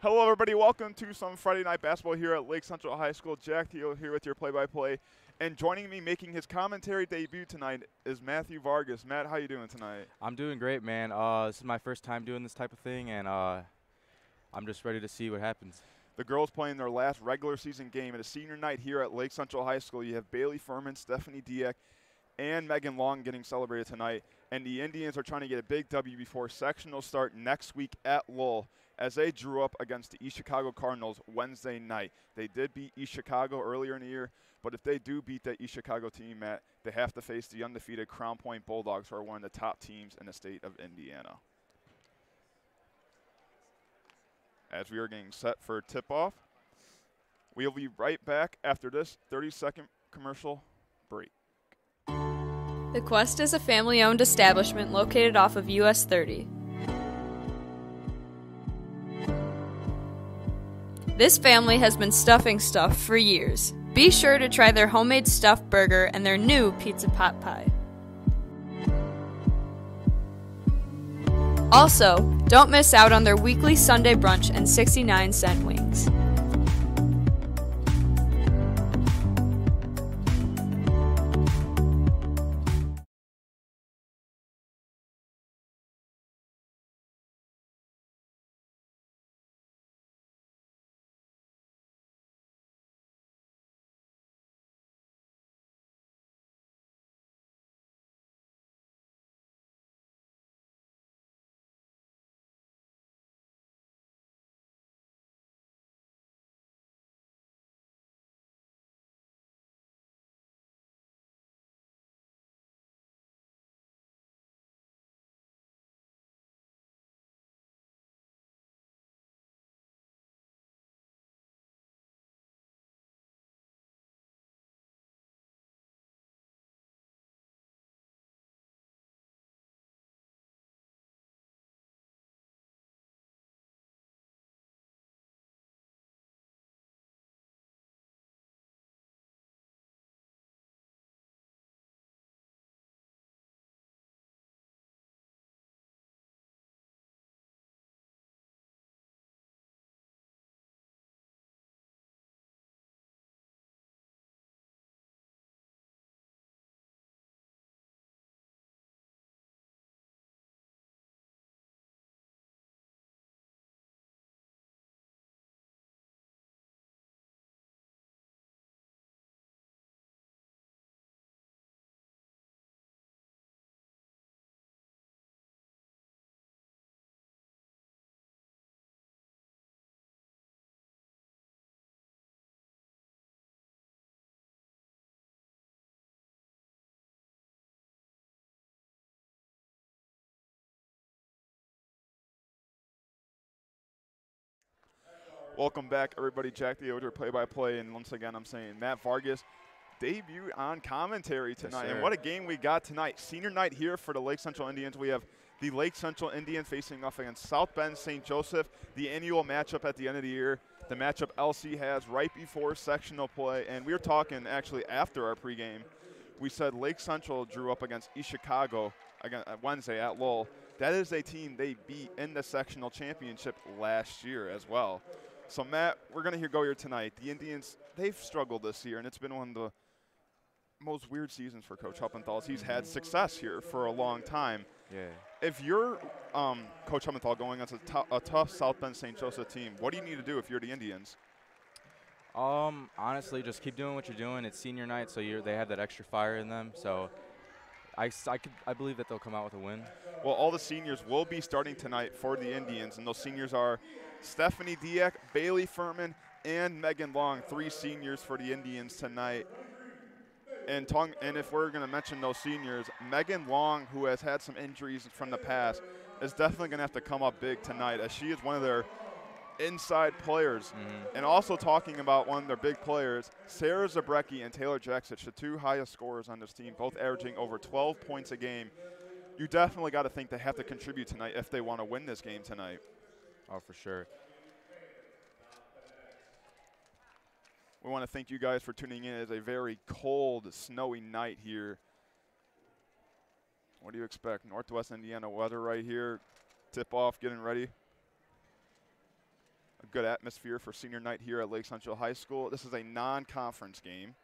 Hello, everybody. Welcome to some Friday Night Basketball here at Lake Central High School. Jack Teal here with your play-by-play. And joining me making his commentary debut tonight is Matthew Vargas. Matt, how you doing tonight? I'm doing great, man. This is my first time doing this type of thing, and I'm just ready to see what happens. The girls playing their last regular season game at a senior night here at Lake Central High School. You have Bailey Furman, Stephanie Dieck, and Megan Long getting celebrated tonight. And the Indians are trying to get a big W before sectional start next week at Lowell, as they drew up against the East Chicago Cardinals Wednesday night. They did beat East Chicago earlier in the year, but if they do beat that East Chicago team, Matt, they have to face the undefeated Crown Point Bulldogs, who are one of the top teams in the state of Indiana. As we are getting set for tip-off, we'll be right back after this 30-second commercial break. The Quest is a family-owned establishment located off of US 30. This family has been stuffing stuff for years. Be sure to try their homemade stuffed burger and their new pizza pot pie. Also, don't miss out on their weekly Sunday brunch and 69-cent wings. Welcome back, everybody. Jack the Odor, play-by-play, and once again, I'm saying Matt Vargas debuted on commentary tonight. Yes, and what a game we got tonight. Senior night here for the Lake Central Indians. We have the Lake Central Indians facing off against South Bend St. Joseph, the annual matchup at the end of the year, the matchup LC has right before sectional play. And we were talking actually after our pregame. We said Lake Central drew up against East Chicago again, Wednesday at Lowell. That is a team they beat in the sectional championship last year as well. So, Matt, we're going to go here tonight. The Indians, they've struggled this year, and it's been one of the most weird seasons for Coach Huppenthal. He's had success here for a long time. Yeah. If you're Coach Huppenthal going against a tough South Bend St. Joseph team, what do you need to do if you're the Indians? Honestly, just keep doing what you're doing. It's senior night, so they have that extra fire in them. So I believe that they'll come out with a win. Well, all the seniors will be starting tonight for the Indians, and those seniors are Stephanie Dieck, Bailey Furman, and Megan Long, 3 seniors for the Indians tonight. And if we're going to mention those seniors, Megan Long, who has had some injuries from the past, is definitely going to have to come up big tonight, as she is one of their inside players. And also talking about one of their big players, Sarah Zabrecki and Taylor Jackson, the 2 highest scorers on this team, both averaging over 12 points a game. You definitely got to think they have to contribute tonight if they want to win this game tonight. Oh, for sure. We want to thank you guys for tuning in. It's a very cold, snowy night here. What do you expect? Northwest Indiana weather right here. Tip off, getting ready. a good atmosphere for senior night here at Lake Central High School. This is a non-conference game.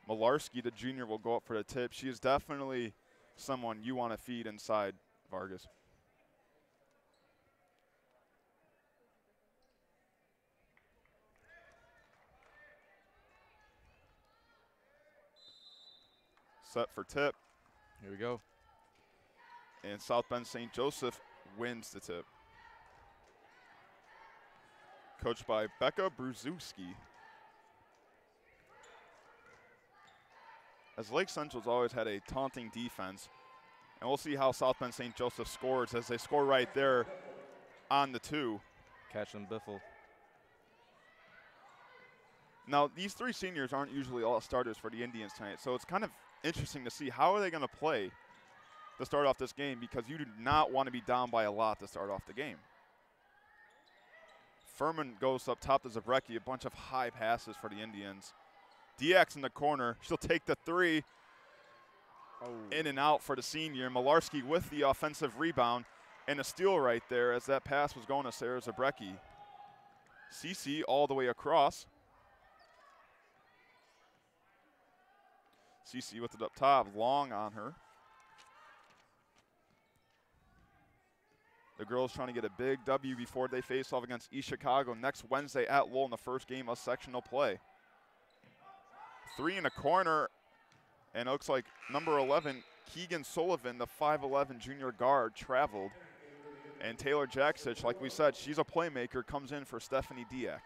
Malarski, the junior, will go up for the tip. She is definitely someone you want to feed inside, Vargas. Set for tip. Here we go. And South Bend St. Joseph wins the tip. Coached by Becca Brzezinski. As Lake Central's always had a taunting defense, and we'll see how South Bend St. Joseph scores as they score right there on the 2. Cashlin Biffle. Now, these 3 seniors aren't usually all starters for the Indians tonight, so it's kind of interesting to see how are they going to play to start off this game, because you do not want to be down by a lot to start off the game. Furman goes up top to Zabrecki, a bunch of high passes for the Indians. DX in the corner, she'll take the 3. In and out for the senior. Malarski with the offensive rebound and a steal right there as that pass was going to Sarah Zabrecki. CC all the way across. CC with it up top, long on her. The girls trying to get a big W before they face off against East Chicago next Wednesday at Lowell in the first game of sectional play. 3 in the corner, and it looks like number 11, Keegan Sullivan, the 5'11 junior guard, traveled. And Taylor Jaksich, like we said, she's a playmaker, comes in for Stephanie Diak.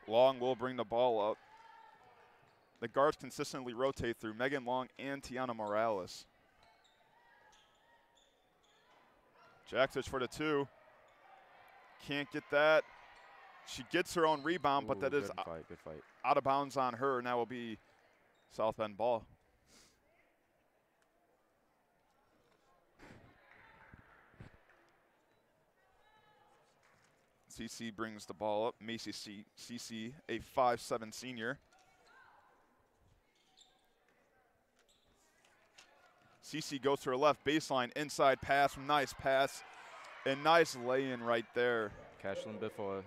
Long will bring the ball up. The guards consistently rotate through Megan Long and Tiana Morales. Jaksich for the 2. Can't get that. She gets her own rebound, but that is good fight. Out of bounds on her, and that will be South Bend ball. CC brings the ball up. Macy CC, a 5'7 senior. CC goes to her left baseline, inside pass, nice pass, and nice lay-in right there. Cashlin Biffle,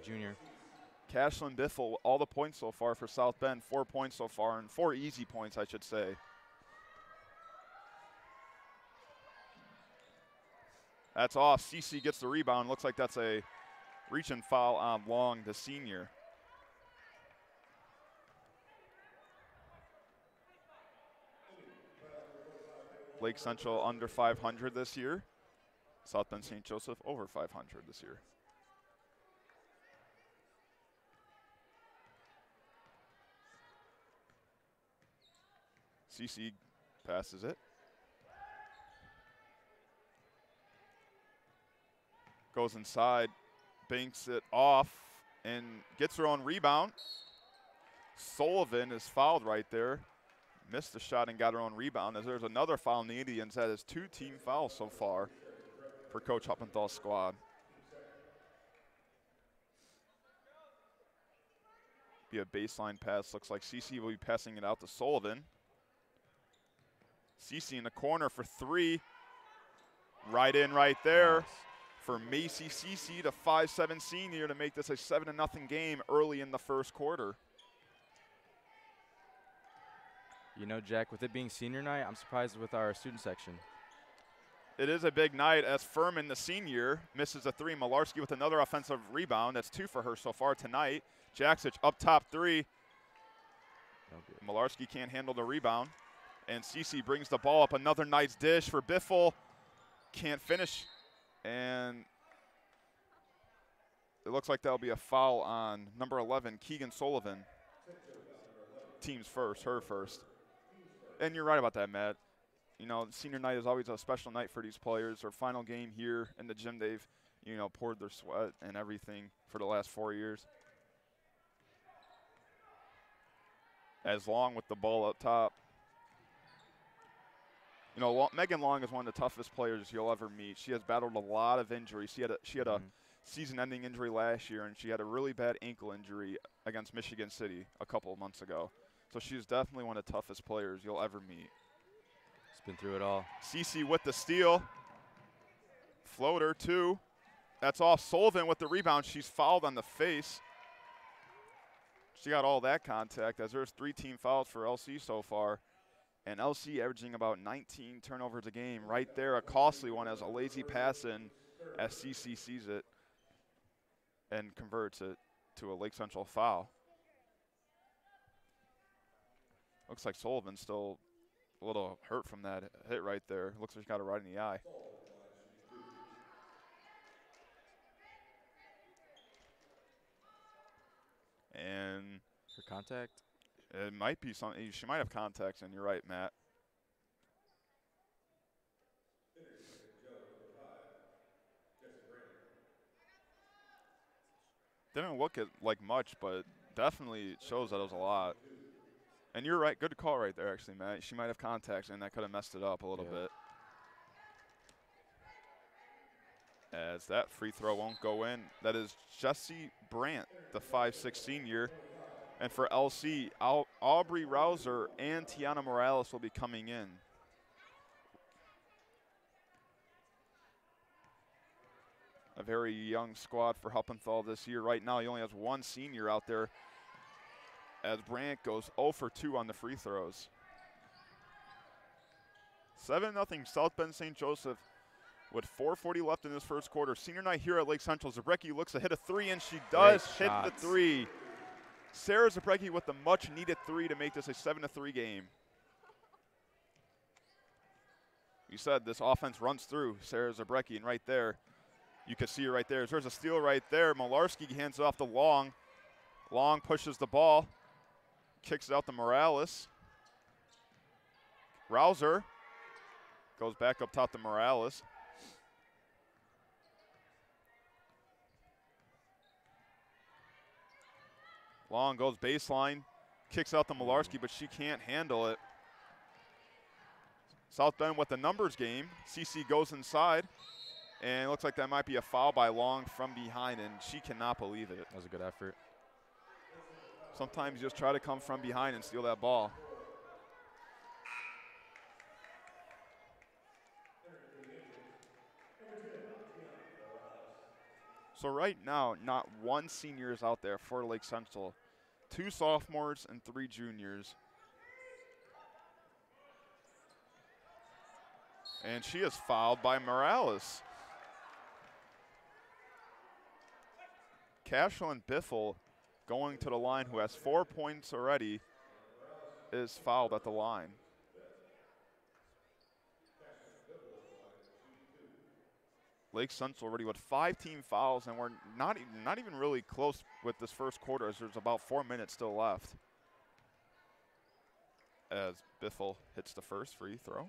junior. Cashlin Biffle, all the points so far for South Bend, 4 points so far, and 4 easy points, I should say. That's off. CC gets the rebound. Looks like that's a reach and foul on Long, the senior. Lake Central under 500 this year. South Bend St. Joseph over 500 this year. CC passes it. Goes inside, banks it off, and gets her own rebound. Sullivan is fouled right there. Missed the shot and got her own rebound, as there's another foul in the Indians. That is 2 team fouls so far for Coach Huppenthal's squad. Be a baseline pass. Looks like CC will be passing it out to Sullivan. CC in the corner for 3. Right in right there. Nice. For Macy CC, the 5'7 senior, to make this a 7-0 game early in the first quarter. You know, Jack, with it being senior night, I'm surprised with our student section. It is a big night as Furman, the senior, misses a 3. Malarski with another offensive rebound. That's 2 for her so far tonight. Jaksich up top 3. Malarski can't handle the rebound. And CC brings the ball up. Another nice dish for Biffle. Can't finish. And it looks like that'll be a foul on number 11, Keegan Sullivan. Team's first, her first. And you're right about that, Matt. You know, senior night is always a special night for these players. Their final game here in the gym, they've, you know, poured their sweat and everything for the last 4 years. As Long with the ball up top. You know, Megan Long is one of the toughest players you'll ever meet. She has battled a lot of injuries. She had a season-ending injury last year, and she had a really bad ankle injury against Michigan City a couple of months ago. So she's definitely one of the toughest players you'll ever meet. She's been through it all. Cece with the steal. Floater, 2. That's off. Sullivan with the rebound. She's fouled on the face. She got all that contact, as there's 3 team fouls for LC so far. And LC averaging about 19 turnovers a game. Right there, a costly one as a lazy pass in as CC sees it and converts it to a Lake Central foul. Looks like Sullivan's still a little hurt from that hit right there. Looks like she got it right in the eye. And For contact? it might be something. She might have contacts, and you're right, Matt. Didn't look like much, but definitely shows that it was a lot. And you're right. Good call right there, actually, Matt. She might have contacts, and that could have messed it up a little bit. As that free throw won't go in. That is Jessie Brandt, the 5'6" senior. And for LC, Aubrey Rouser and Tiana Morales will be coming in. A very young squad for Huppenthal this year. Right now, he only has 1 senior out there, as Brandt goes 0 for 2 on the free throws. 7-0 South Bend St. Joseph with 4:40 left in this first quarter. Senior night here at Lake Central. Zabrecki looks to hit a 3, and she does hit the 3. Sarah Zabrecki with the much-needed 3 to make this a 7-3 game. You said this offense runs through Sarah Zabrecki, and right there, you can see her right there. There's a steal right there. Malarski hands it off to Long. Long pushes the ball, kicks it out to Morales. Rouser goes back up top to Morales. Long goes baseline, kicks out to Malarski, but she can't handle it. South Bend with the numbers game. CC goes inside, and it looks like that might be a foul by Long from behind, and she cannot believe it. That was a good effort. Sometimes you just try to come from behind and steal that ball. So right now, not 1 senior is out there for Lake Central. 2 sophomores and 3 juniors. And she is fouled by Morales. Cashlyn Biffle, going to the line, who has 4 points already, is fouled at the line. Lake Central already with 5 team fouls, and we're not even really close with this first quarter, as there's about 4 minutes still left. As Biffle hits the first free throw.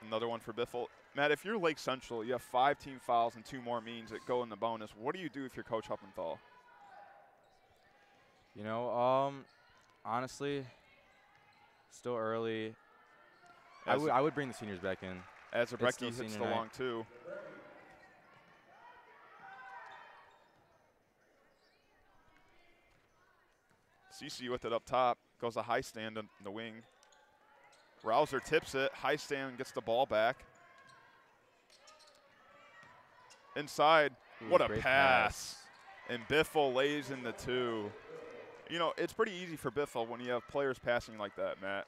Another one for Biffle. Matt, if you're Lake Central, you have 5 team fouls and 2 more means that go in the bonus. What do you do if you're Coach Huppenthal? You know, honestly, still early. I would bring the seniors back in. As Zabrecki hits the long 2. CC with it up top. Goes a high stand in the wing. Rouser tips it. High stand gets the ball back. Inside. Ooh, what a great pass. And Biffle lays in the 2. You know, it's pretty easy for Biffle when you have players passing like that, Matt.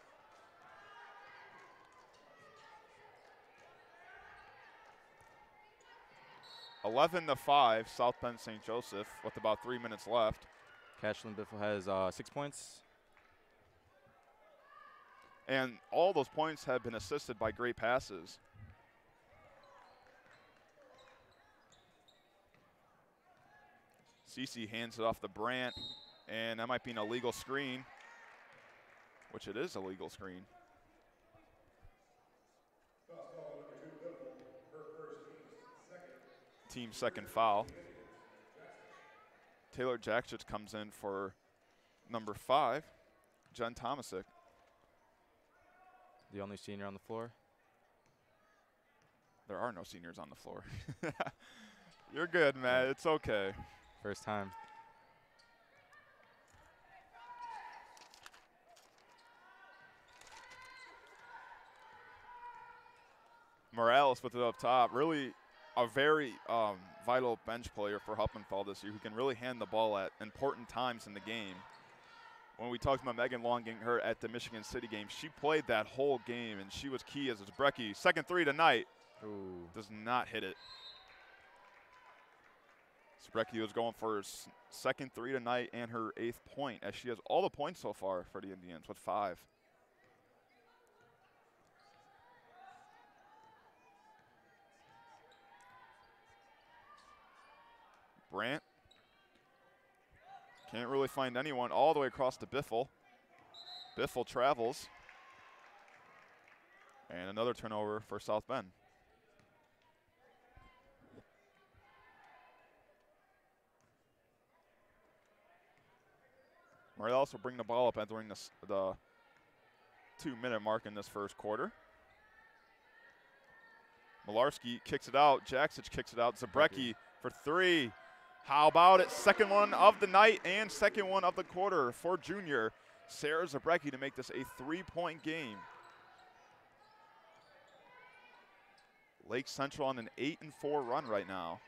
(11-5), South Bend St. Joseph with about 3 minutes left. Cashlyn Biffle has 6 points. And all those points have been assisted by great passes. Cece hands it off to Brandt, and that might be an illegal screen, which it is a legal screen. Team second foul. Taylor Jackson comes in for number 5, Jen Tomasic. The only senior on the floor. There are no seniors on the floor. You're good, Matt. It's okay. First time. Morales with it up top. Really a very vital bench player for Huppenfeld this year who can really hand the ball at important times in the game. When we talked about Megan Long getting hurt at the Michigan City game, she played that whole game, and she was key as Zabrecki. Second three tonight. Ooh. Does not hit it. Zabrecki was going for her second three tonight and her 8th point, as she has all the points so far for the Indians with 5. Brandt can't really find anyone all the way across to Biffle. Biffle travels. And another turnover for South Bend. Morales will bring the ball up entering the 2-minute mark in this first quarter. Malarski kicks it out. Jaksic kicks it out. Zabrecki for 3. How about it? Second one of the night and second one of the quarter for junior Sarah Zabrecki to make this a 3-point game. Lake Central on an 8-4 run right now.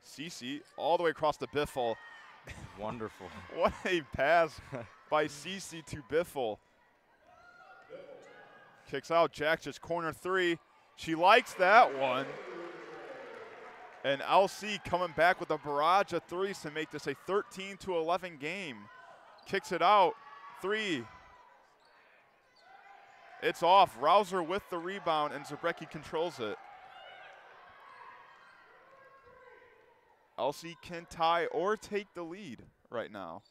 Cece all the way across to Biffle. Wonderful. What a pass by Cece to Biffle. Kicks out. Jaksic corner 3. She likes that one. And LC coming back with a barrage of threes to make this a 13-11 game. Kicks it out. 3. It's off. Rouser with the rebound, and Zabrecki controls it. LC can tie or take the lead right now.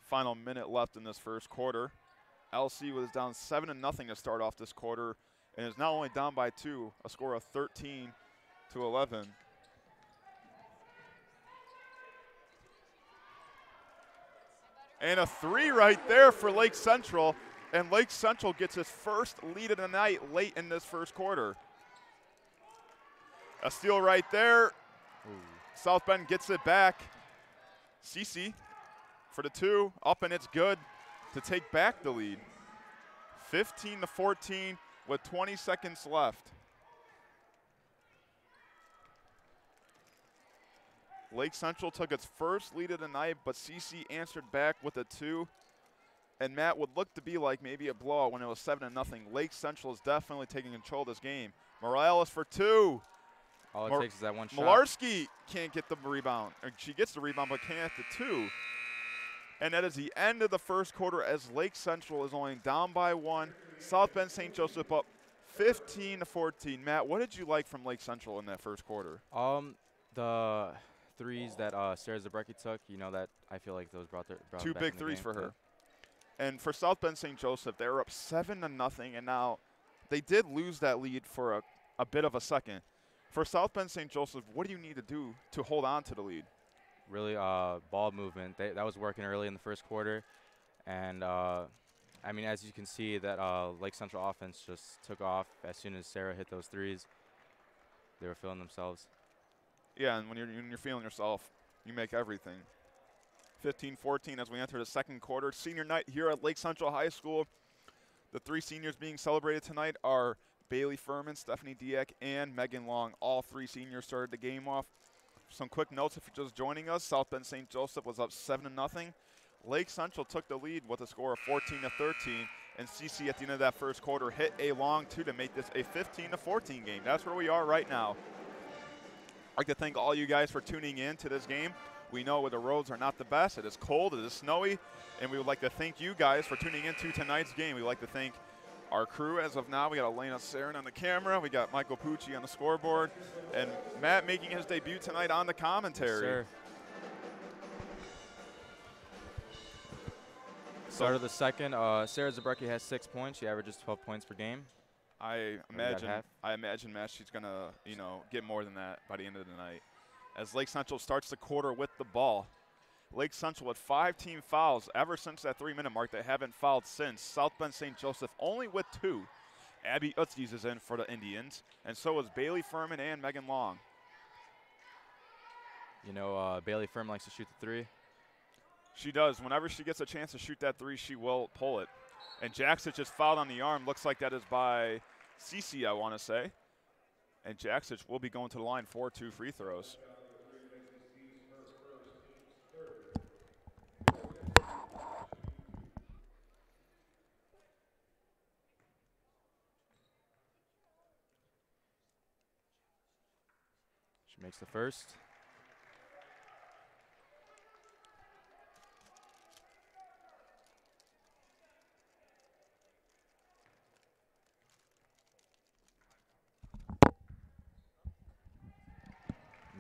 Final minute left in this first quarter. LC was down 7-0 to start off this quarter and is now only down by 2, a score of 13-11. And a 3 right there for Lake Central, and Lake Central gets its first lead of the night late in this first quarter. A steal right there. Ooh. South Bend gets it back. Cece for the 2, up and it's good to take back the lead. 15-14 with 20 seconds left. Lake Central took its first lead of the night, but CC answered back with a 2. And Matt would look to be like maybe a blowout when it was 7-0. Lake Central is definitely taking control of this game. Morales for 2. All it takes is that one shot. Malarski can't get the rebound. She gets the rebound, but can't get the 2. And that is the end of the first quarter as Lake Central is only down by 1. South Bend St. Joseph up 15-14. Matt, what did you like from Lake Central in that first quarter? The threes that Sarah Zabrecki took, you know, that I feel like those brought 2 big threes for her. And for South Bend St. Joseph, they were up 7-0, and now they did lose that lead for a bit of a second. For South Bend St. Joseph, what do you need to do to hold on to the lead? Really, ball movement. That was working early in the first quarter. And, I mean, as you can see, that Lake Central offense just took off as soon as Sarah hit those threes. They were feeling themselves. Yeah, and when you're feeling yourself, you make everything. 15-14 as we enter the second quarter. Senior night here at Lake Central High School. The 3 seniors being celebrated tonight are Bailey Furman, Stephanie Dieck, and Megan Long. All 3 seniors started the game off. Some quick notes if you're just joining us. South Bend St. Joseph was up 7-0. Lake Central took the lead with a score of 14-13, and CC at the end of that first quarter hit a long 2 to make this a 15-14 game. That's where we are right now. I'd like to thank all you guys for tuning in to this game. We know the roads are not the best. It is cold, it is snowy, and we would like to thank you guys for tuning into tonight's game. We'd like to thank our crew as of now. We got Elena Sarin on the camera. We got Michael Pucci on the scoreboard. And Matt making his debut tonight on the commentary. Yes, sir. Start of the second, Sarah Zabrecki has 6 points. She averages 12 points per game. I imagine, Matt, she's going to, get more than that by the end of the night. As Lake Central starts the quarter with the ball. Lake Central with 5 team fouls ever since that 3-minute mark. They haven't fouled since. South Bend St. Joseph only with 2. Abby Utzies is in for the Indians, and so is Bailey Furman and Megan Long. You know, Bailey Furman likes to shoot the 3. She does. Whenever she gets a chance to shoot that 3, she will pull it. And Jaksic is fouled on the arm. Looks like that is by Cece, I want to say. And Jaksic will be going to the line for 2 free throws. She makes the first.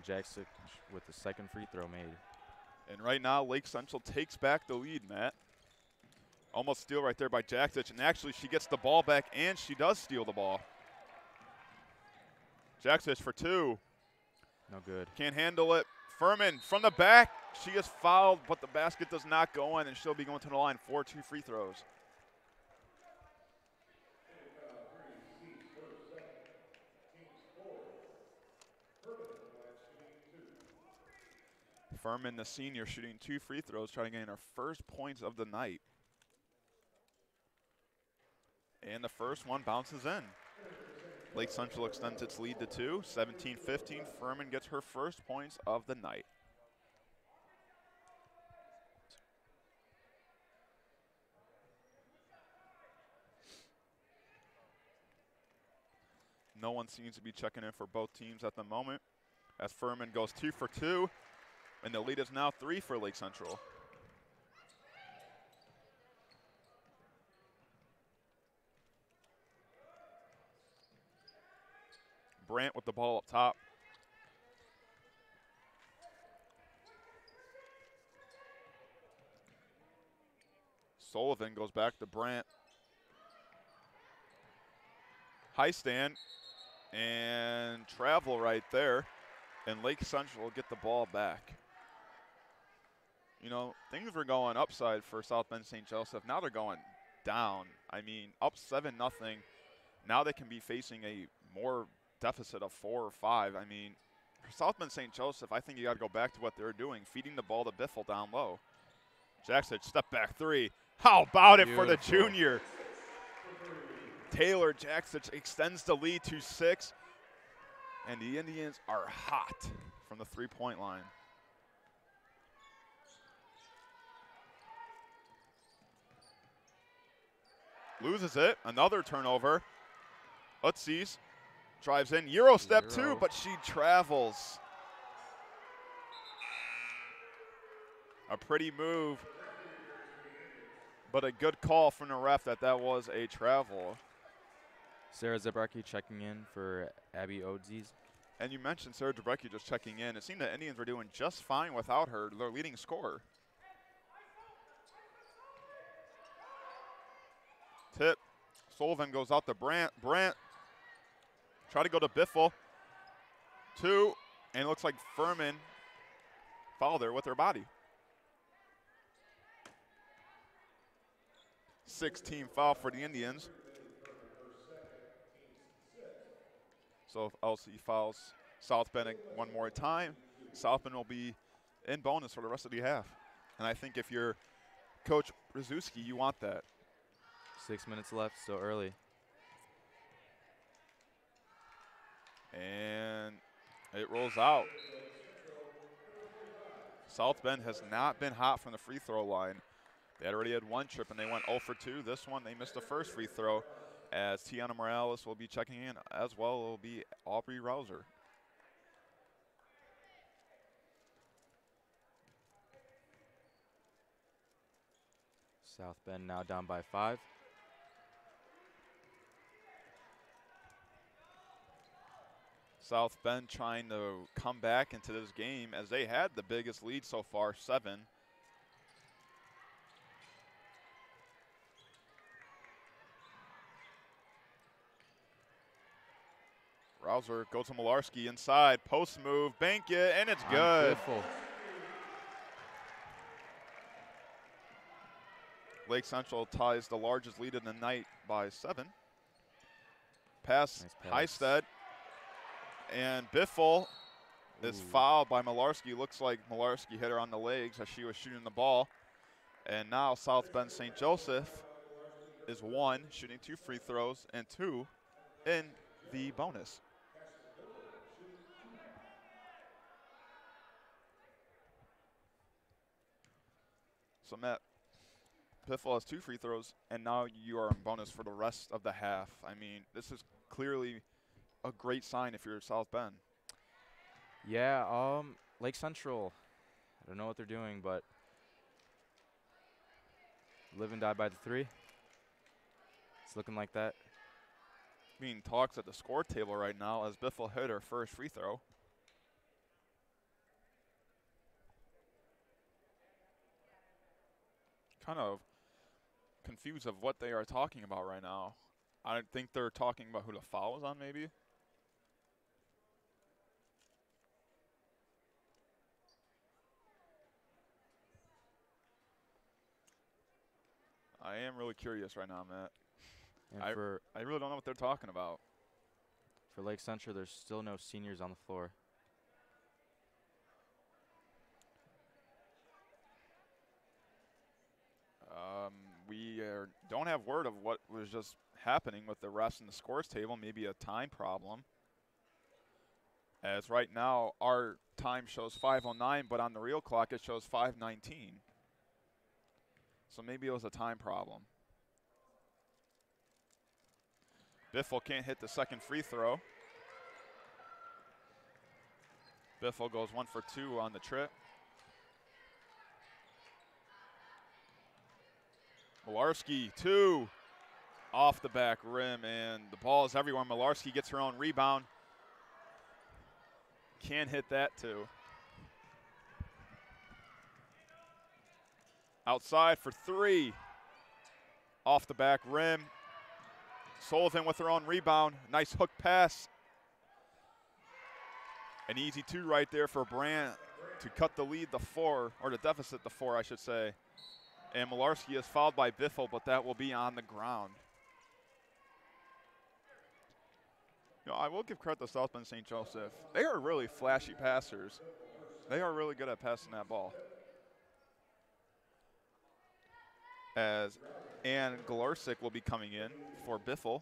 Jaksic with the second free throw made. And right now, Lake Central takes back the lead, Matt. Almost steal right there by Jaksic, and actually she gets the ball back, and she does steal the ball. Jaksic for 2. No good. Can't handle it. Furman from the back. She is fouled, but the basket does not go in, and she'll be going to the line for 2 free throws. Furman, the senior, shooting 2 free throws, trying to gain her first points of the night. And the first one bounces in. Lake Central extends its lead to 2, 17-15. Furman gets her first points of the night. No one seems to be checking in for both teams at the moment, as Furman goes 2 for 2. And the lead is now 3 for Lake Central. Brandt with the ball up top. Sullivan goes back to Brandt. High stand and travel right there. And Lake Central will get the ball back. You know, things were going upside for South Bend St. Joseph. Now they're going down. I mean, up 7-0. Now they can be facing a more deficit of 4 or 5. I mean, for South Bend St. Joseph, I think you got to go back to what they're doing, feeding the ball to Biffle down low. Jaksic, step back 3. How about it for the junior? Taylor Jaksic extends the lead to 6. And the Indians are hot from the 3-point line. Loses it. Another turnover. Utzies drives in. Euro step 2, but she travels. A pretty move, but a good call from the ref that was a travel. Sarah Zabrecki checking in for Abby Odzies. And you mentioned Sarah Zabrecki just checking in. It seemed the Indians were doing just fine without her, their leading scorer. Tip. Sullivan goes out to Brandt. Brandt try to go to Biffle. 2, and it looks like Furman fouled her with her body. 6-team foul for the Indians. So if LC fouls South Bend one more time, South Bend will be in bonus for the rest of the half. And I think if you're Coach Brzezinski, you want that. 6 minutes left, so early. And it rolls out. South Bend has not been hot from the free throw line. They already had 1 trip and they went 0 for 2. This one, they missed the first free throw, as Tiana Morales will be checking in, as well will be Aubrey Rouser. South Bend now down by 5. South Bend trying to come back into this game as they had the biggest lead so far, 7. Rouser goes to Malarski inside, post move, bank it, and it's good. Lake Central ties the largest lead in the night by 7. Pass, Nice pass. Heisted, and Biffle is fouled by Malarski. Looks like Malarski hit her on the legs as she was shooting the ball. And now South Bend St. Joseph is 1, shooting 2 free throws, and 2 in the bonus. So Matt, Biffle has 2 free throws, and now you are in bonus for the rest of the half. I mean, this is clearly a great sign if you're South Bend. Yeah, Lake Central, I don't know what they're doing, but live and die by the 3. It's looking like that. Being talks at the score table right now as Biffle hit her first free throw. Kind of confused of what they are talking about right now. I think they're talking about who the foul was on, maybe. I am really curious right now, Matt. And I really don't know what they're talking about. for Lake Central, there's still no seniors on the floor. We don't have word of what was just happening with the refs in the scores table. Maybe a time problem. As right now, our time shows 5:09, but on the real clock it shows 5:19. So maybe it was a time problem. Biffle can't hit the second free throw. Biffle goes 1 for 2 on the trip. Malarski, 2 off the back rim, and the ball is everywhere. Malarski gets her own rebound. Can't hit that, too. Outside for 3. Off the back rim. Sullivan with her own rebound. Nice hook pass. An easy 2 right there for Brandt to cut the lead to 4, or the deficit to 4, I should say. And Malarski is fouled by Biffle, but that will be on the ground. You know, I will give credit to South Bend St. Joseph. They are really flashy passers. They are really good at passing that ball. As Ann Galarsic will be coming in for Biffle.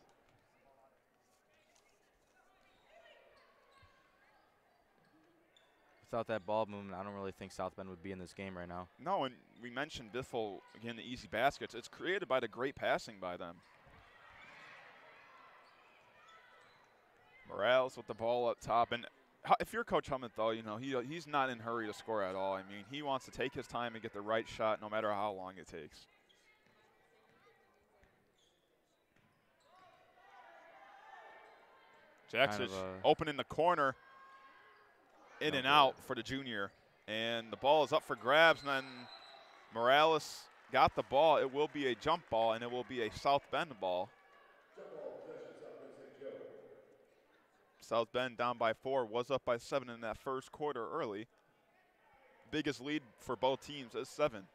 Without that ball movement, I don't really think South Bend would be in this game right now. No, and we mentioned Biffle, again, the easy baskets. It's created by the great passing by them. Morales with the ball up top. And if you're Coach Hummett, though, you know, he's not in a hurry to score at all. I mean, he wants to take his time and get the right shot no matter how long it takes. Jackson open in the corner. In and out for the junior. And the ball is up for grabs, and then Morales got the ball. It will be a jump ball, and it will be a South Bend ball. South Bend down by 4, was up by 7 in that first quarter early. Biggest lead for both teams is 7.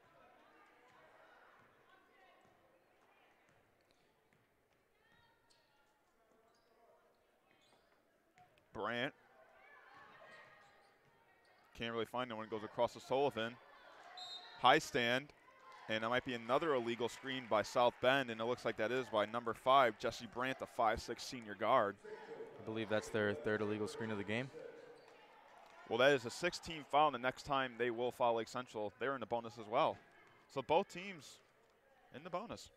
Brandt. Can't really find no one. Goes across to Sullivan. High stand. And that might be another illegal screen by South Bend, and it looks like that is by number 5, Jesse Brandt, the 5'6" senior guard. I believe that's their 3rd illegal screen of the game. Well, that is a 6-team foul, and the next time they will foul Lake Central, they're in the bonus as well. So both teams in the bonus.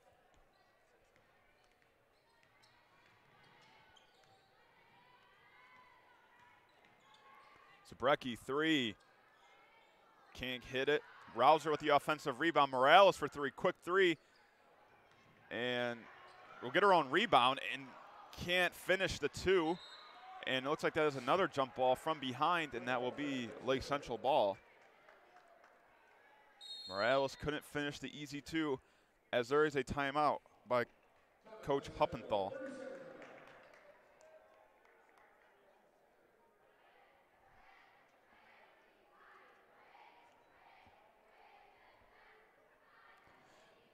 Zabrecki, 3. Can't hit it. Rouser with the offensive rebound. Morales for 3. Quick 3. And we'll get her own rebound and can't finish the 2. And it looks like that is another jump ball from behind, and that will be Lake Central ball. Morales couldn't finish the easy 2, as there is a timeout by Coach Huppenthal.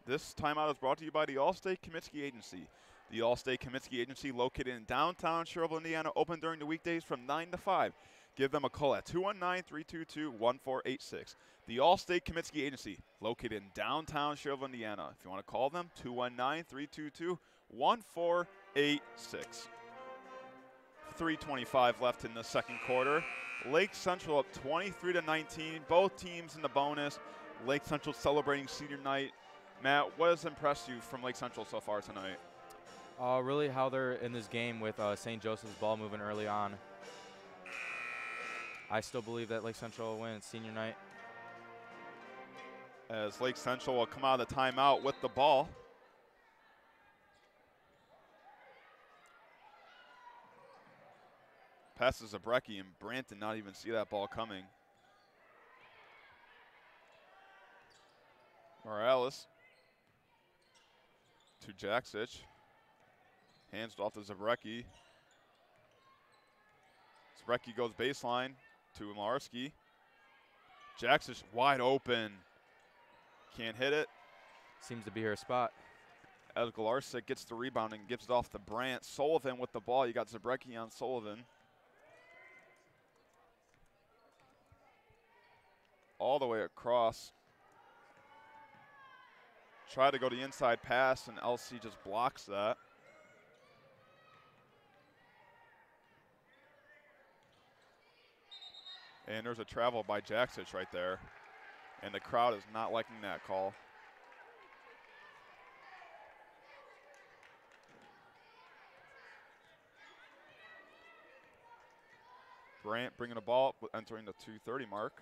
This timeout is brought to you by the Allstate Comiskey Agency. The Allstate Comiskey Agency, located in downtown Sherrill, Indiana, open during the weekdays from 9 to 5. Give them a call at 219-322-1486. The Allstate Comiskey Agency, located in downtown Sherrill, Indiana. If you want to call them, 219-322-1486. 3:25 left in the second quarter. Lake Central up 23-19. Both teams in the bonus. Lake Central celebrating senior night. Matt, what has impressed you from Lake Central so far tonight? Really how they're in this game with St. Joseph's ball moving early on. I still believe that Lake Central will win senior night. As Lake Central will come out of the timeout with the ball. Passes to Brecky, and Brandt did not even see that ball coming. Morales to Jaksic. Hands it off to Zabrecki. Zabrecki goes baseline to Malarski. Jaksic wide open. Can't hit it. Seems to be her spot. As Galarczyk gets the rebound and gives it off to Brandt. Sullivan with the ball. You got Zabrecki on Sullivan. All the way across. Try to go to the inside pass, and LC just blocks that. And there's a travel by Jaksic right there. And the crowd is not liking that call. Brandt bringing the ball up, entering the 2:30 mark.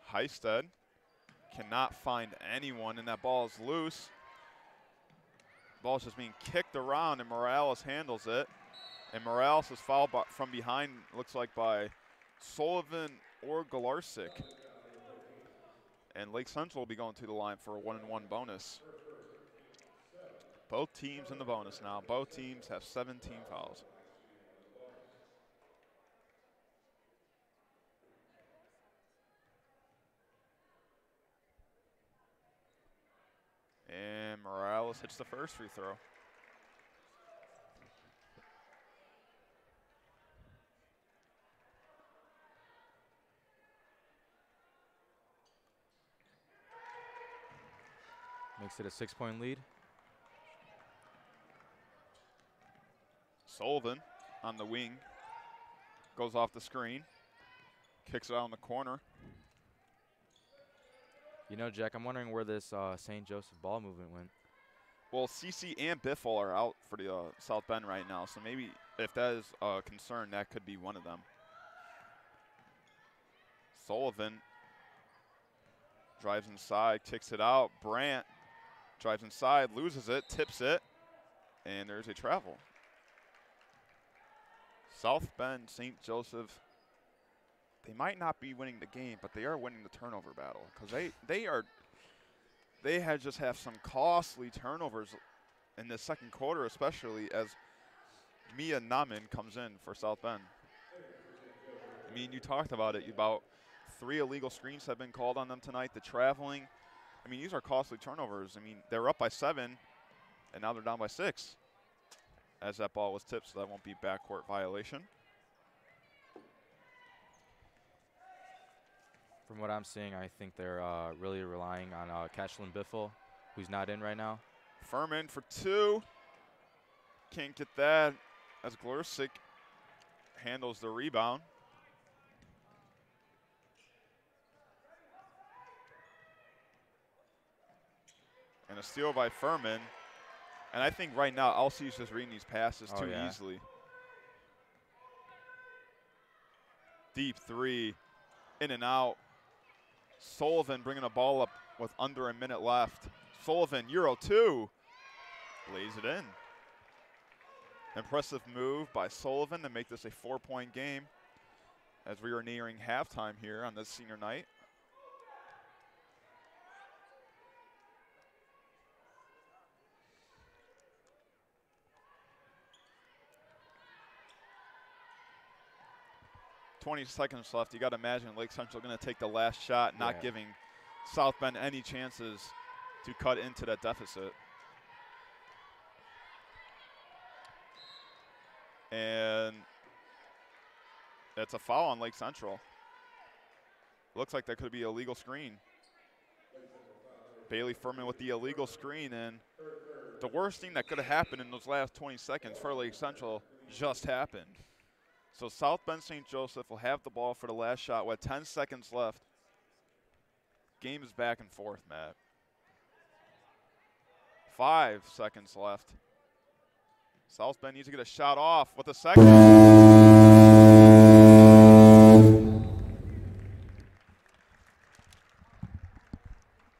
Heisted cannot find anyone, and that ball is loose. Ball is just being kicked around, and Morales handles it. And Morales is fouled from behind, looks like by Sullivan or Galarczyk. And Lake Central will be going to the line for a 1-and-1 bonus. Both teams in the bonus now. Both teams have 17 fouls. And Morales hits the first free throw. Makes it a 6-point lead. Sullivan on the wing. Goes off the screen. Kicks it out in the corner. You know, Jack, I'm wondering where this St. Joseph ball movement went. Well, CC and Biffle are out for the South Bend right now, so maybe if that is a concern, that could be one of them. Sullivan drives inside, kicks it out. Brandt drives inside, loses it, tips it, and there's a travel. South Bend, St. Joseph, they might not be winning the game, but they are winning the turnover battle because they just have some costly turnovers in the second quarter, especially as Mia Naman comes in for South Bend. I mean, you talked about it, about 3 illegal screens have been called on them tonight. The traveling, I mean, these are costly turnovers. I mean, they're up by 7, and now they're down by 6 as that ball was tipped, so that won't be backcourt violation. From what I'm seeing, I think they're really relying on Cashlyn Biffle, who's not in right now. Furman for 2. Can't get that as Galarczyk handles the rebound. And a steal by Furman. And I think right now, LC's just reading these passes too easily. Deep 3, in and out. Sullivan bringing the ball up with under a minute left. Sullivan, Euro 2, lays it in. Impressive move by Sullivan to make this a 4-point game as we are nearing halftime here on this senior night. 20 seconds left. You got to imagine Lake Central going to take the last shot, not Yeah. giving South Bend any chances to cut into that deficit. And it's a foul on Lake Central. Looks like that could be a illegal screen. Bailey Furman with the illegal screen, and the worst thing that could have happened in those last 20 seconds for Lake Central just happened. So South Bend St. Joseph will have the ball for the last shot with 10 seconds left. Game is back and forth, Matt. 5 seconds left. South Bend needs to get a shot off with a second.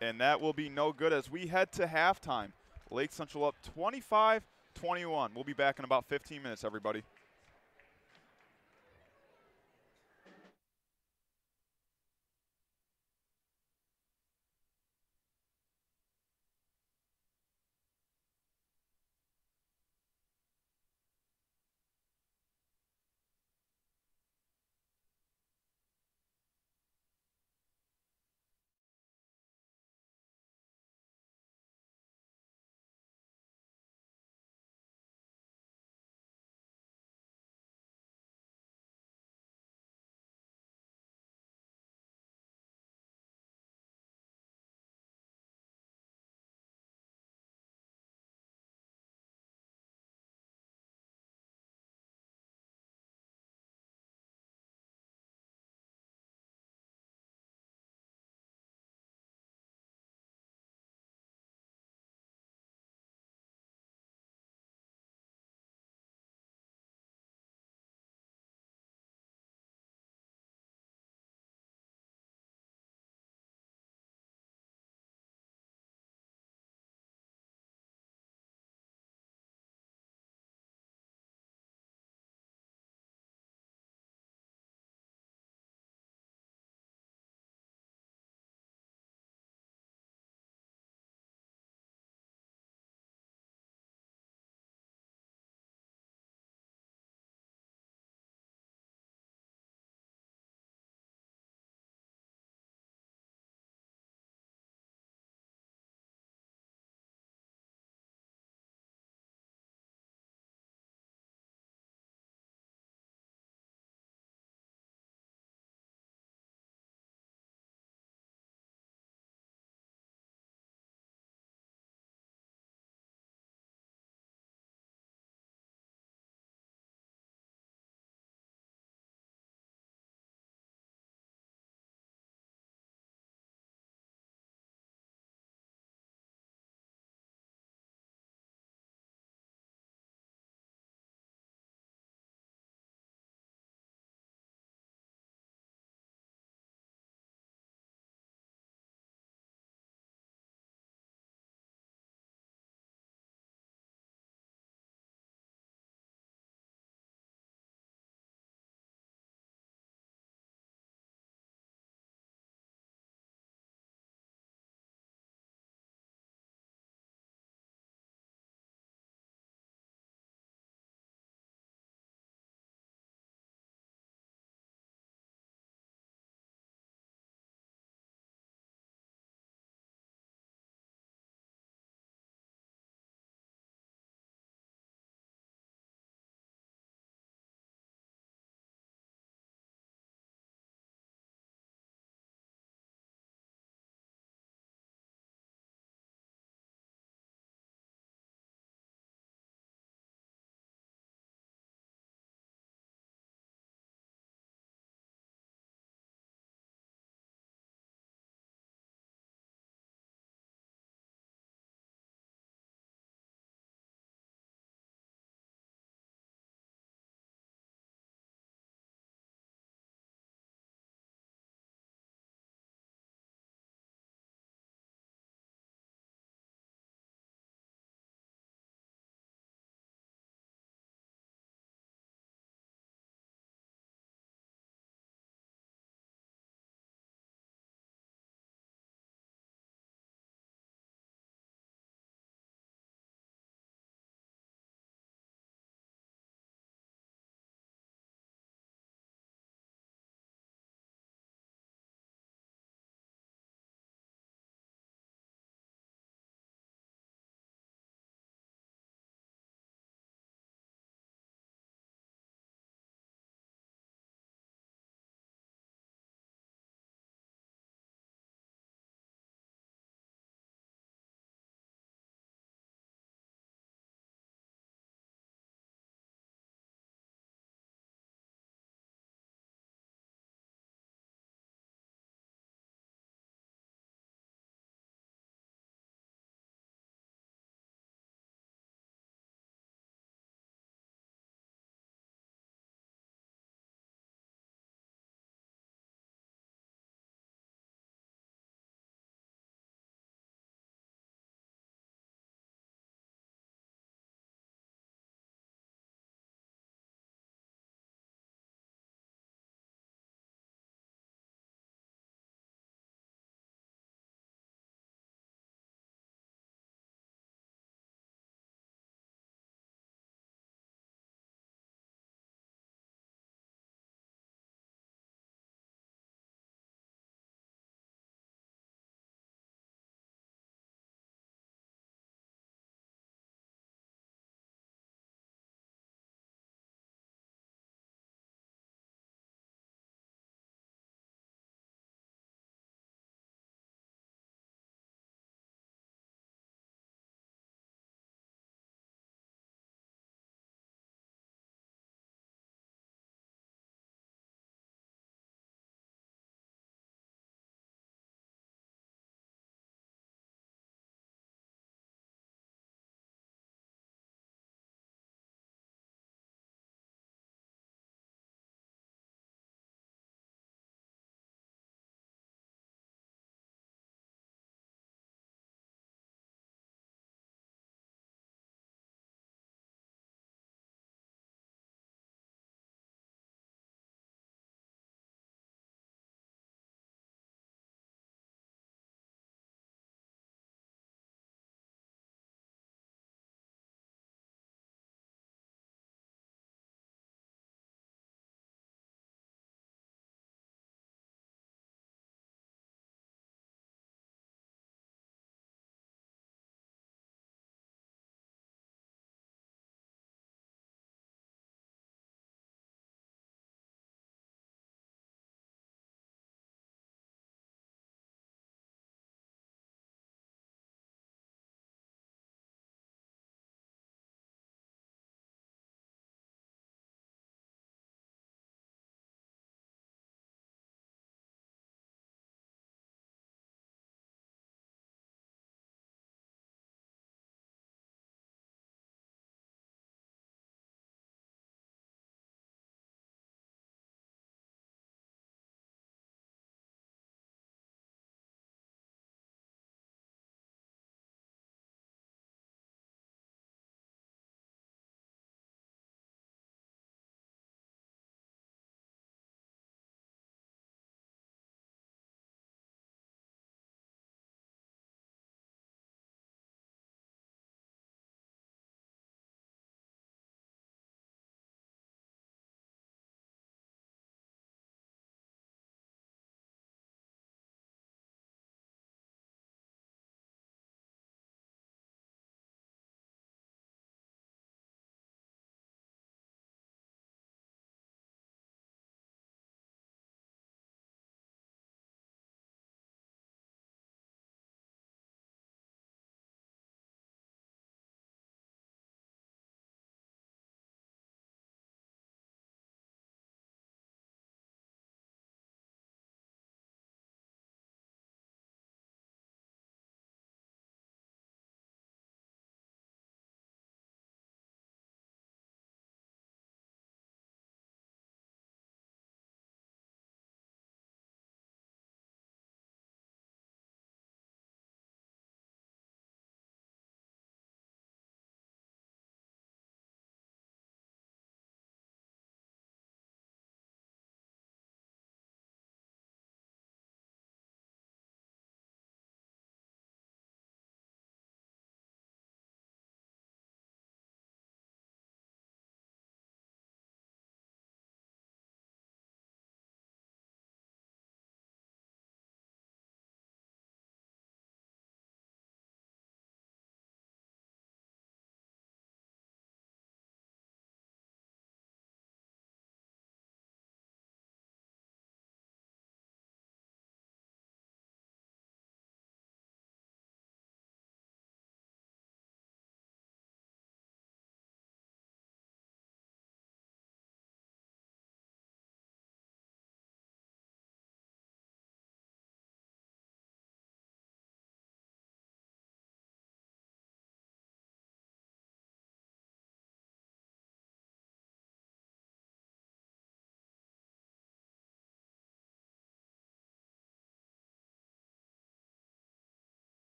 And that will be no good as we head to halftime. Lake Central up 25-21. We'll be back in about 15 minutes, everybody.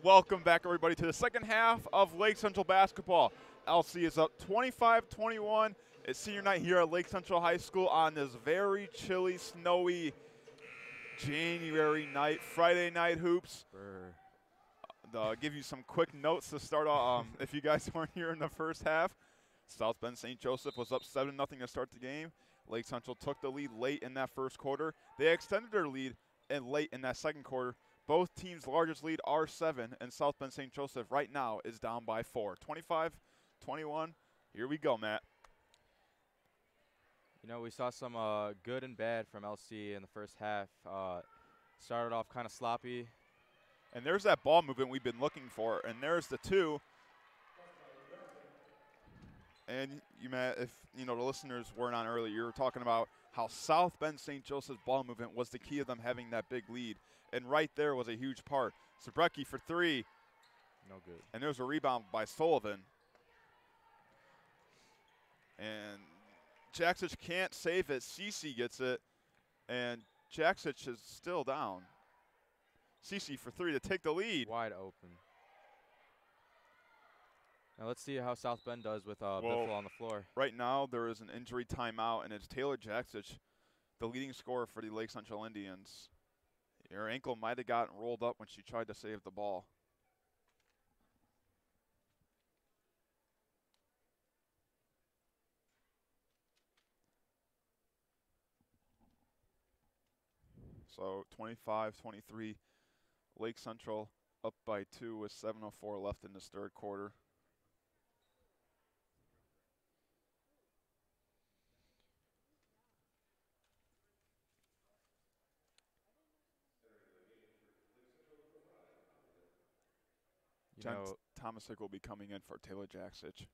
Welcome back, everybody, to the second half of Lake Central basketball. LC is up 25-21. It's senior night here at Lake Central High School on this very chilly, snowy January night, Friday night hoops. I'll give you some quick notes to start off. If you guys weren't here in the first half, South Bend St. Joseph was up 7-0 to start the game. Lake Central took the lead late in that first quarter. They extended their lead late in that second quarter. Both teams' largest lead are 7, and South Bend St. Joseph right now is down by 4. 25-21. Here we go, Matt. You know, we saw some good and bad from LC in the first half. Started off kind of sloppy. And there's that ball movement we've been looking for, and there's the two. And you, Matt, if you know the listeners weren't on earlier, you were talking about how South Bend St. Joseph's ball movement was the key of them having that big lead. And right there was a huge part. Zabrecki for 3. No good. And there's a rebound by Sullivan. And Jaksic can't save it. Cece gets it. And Jaksic is still down. Cece for 3 to take the lead. Wide open. Now let's see how South Bend does with Biffle on the floor. Right now there is an injury timeout, and it's Taylor Jaksic, the leading scorer for the Lake Central Indians. Her ankle might have gotten rolled up when she tried to save the ball. So 25-23, Lake Central up by 2 with 7:04 left in this third quarter. Jen Tomasic will be coming in for Taylor Jaksic.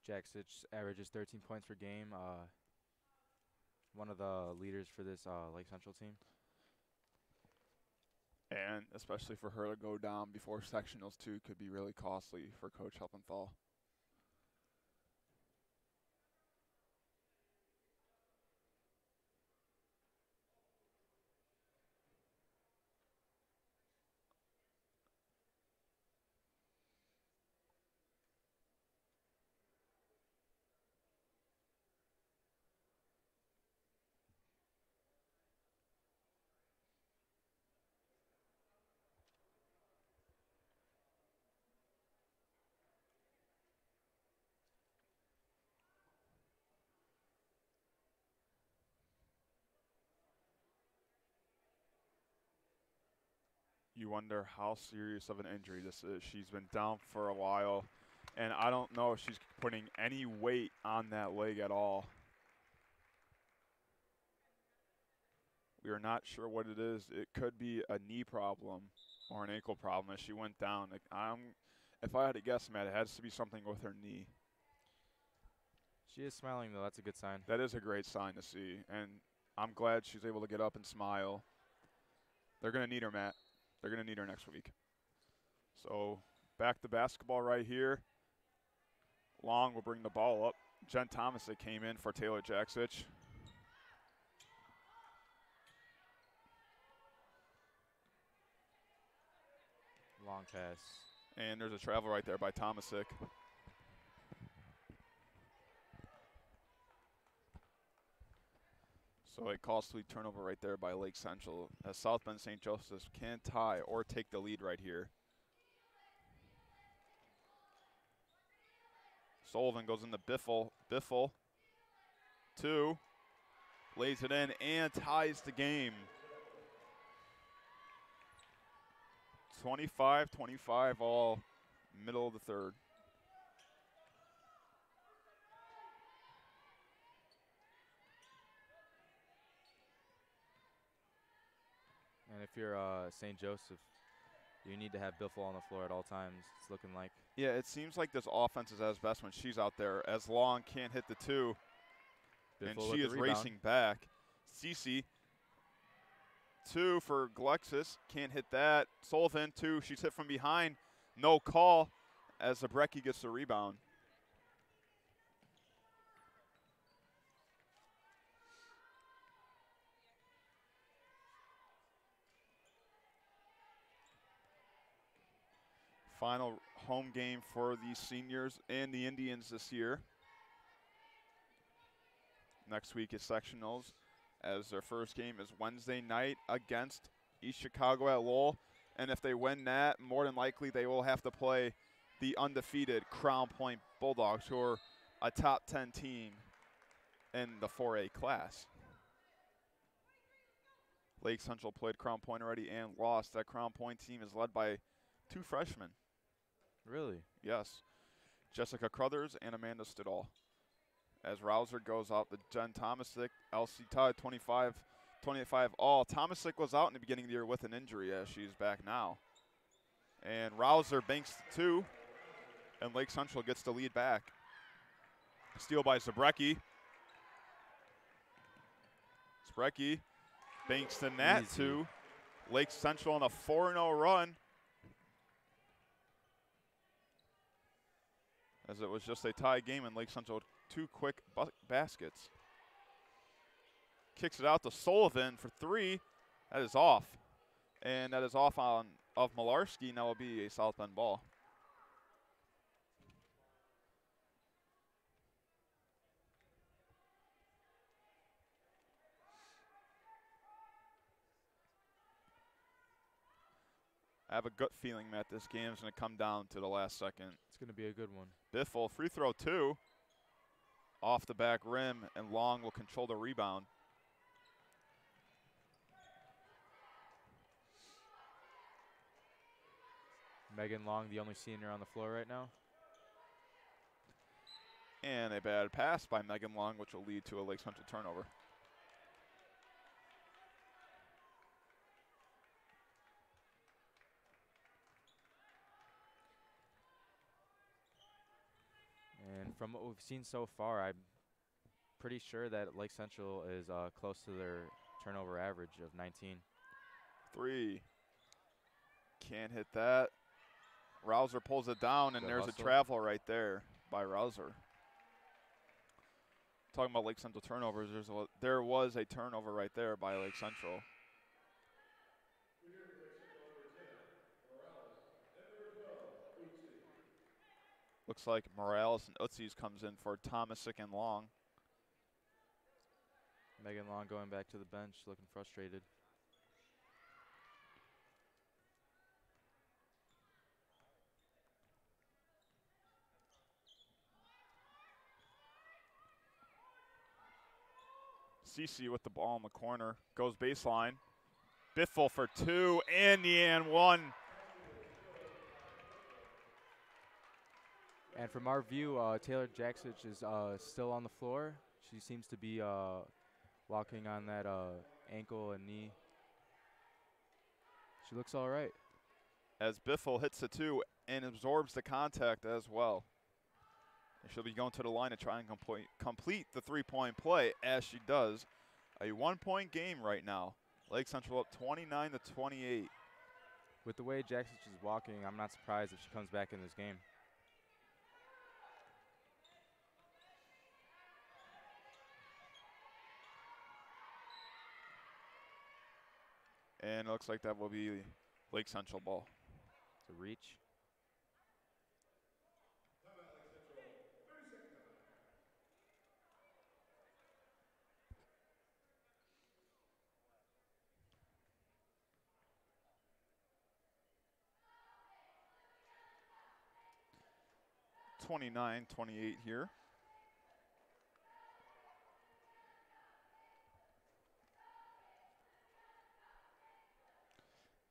Jaksic averages 13 points per game. One of the leaders for this Lake Central team. And especially for her to go down before sectionals too could be really costly for Coach Helpenthal. You wonder how serious of an injury this is. She's been down for a while, and I don't know if she's putting any weight on that leg at all. We are not sure what it is. It could be a knee problem or an ankle problem as she went down. If I had to guess, Matt, it has to be something with her knee. She is smiling, though. That's a good sign. That is a great sign to see, and I'm glad she's able to get up and smile. They're going to need her, Matt. They're going to need her next week. So back to basketball right here. Long will bring the ball up. Jen Tomasic came in for Taylor Jaksic. Long pass. And there's a travel right there by Tomasic. So a costly turnover right there by Lake Central, as South Bend St. Joseph's can tie or take the lead right here. Sullivan goes into Biffle. Biffle, 2, lays it in and ties the game. 25-25 all middle of the third. And if you're St. Joseph, you need to have Biffle on the floor at all times, it's looking like. Yeah, it seems like this offense is at its best when she's out there, as Long can't hit the 2. Biffle and she is rebound. racing back. Cece, 2 for Glexis, can't hit that. Sullivan, 2, she's hit from behind. No call as Zabrecki gets the rebound. Final home game for the seniors and the Indians this year. Next week is sectionals, as their first game is Wednesday night against East Chicago at Lowell. And if they win that, more than likely they will have to play the undefeated Crown Point Bulldogs, who are a top 10 team in the 4A class. Lake Central played Crown Point already and lost. That Crown Point team is led by 2 freshmen. Really? Yes. Jessica Crothers and Amanda Stidall. As Rouser goes out, the Jen Tomasic, LC Todd 25 all. Tomasic was out in the beginning of the year with an injury, as she's back now. And Rouser banks 2, and Lake Central gets the lead back. Steal by Zabrecki. Zabrecki banks the net to Lake Central on a 4-0 run. As it was just a tie game, and Lake Central 2 quick baskets. Kicks it out to Sullivan for 3. That is off. And that is off of Malarski, and that will be a South Bend ball. I have a gut feeling that this game is going to come down to the last second. It's going to be a good one. Biffle, free throw 2. Off the back rim, and Long will control the rebound. Megan Long, the only senior on the floor right now. And a bad pass by Megan Long, which will lead to a Lake Central turnover. And from what we've seen so far, I'm pretty sure that Lake Central is close to their turnover average of 19. 3. Can't hit that. Rouser pulls it down, and Good there's hustle. a travel right there by Rouser. Talking about Lake Central turnovers, there was a turnover right there by Lake Central. Looks like Morales and Utzies comes in for Tomasic and Long. Megan Long going back to the bench, looking frustrated. Cece with the ball in the corner, goes baseline. Biffle for 2, and the and 1. And from our view, Taylor Jaksich is still on the floor. She seems to be walking on that ankle and knee. She looks all right. As Biffle hits the 2 and absorbs the contact as well. And she'll be going to the line to try and complete the 3-point play, as she does. A 1-point game right now. Lake Central up 29-28. With the way Jaksich is walking, I'm not surprised if she comes back in this game. And it looks like that will be Lake Central ball. It's a reach. – 29-28 here.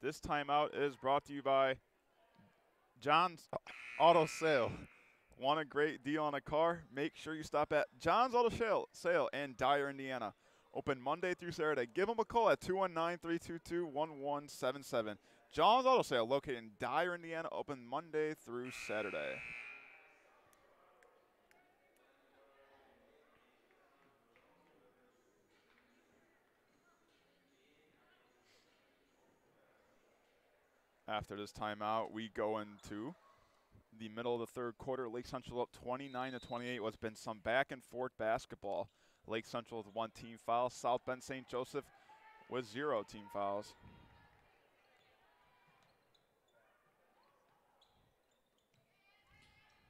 This timeout is brought to you by John's Auto Sale. Want a great deal on a car? Make sure you stop at John's Auto Sale in Dyer, Indiana. Open Monday through Saturday. Give them a call at 219-322-1177. John's Auto Sale, located in Dyer, Indiana, open Monday through Saturday. After this timeout, we go into the middle of the third quarter. Lake Central up 29-28. What's been some back and forth basketball. Lake Central with 1 team foul. South Bend St. Joseph with 0 team fouls.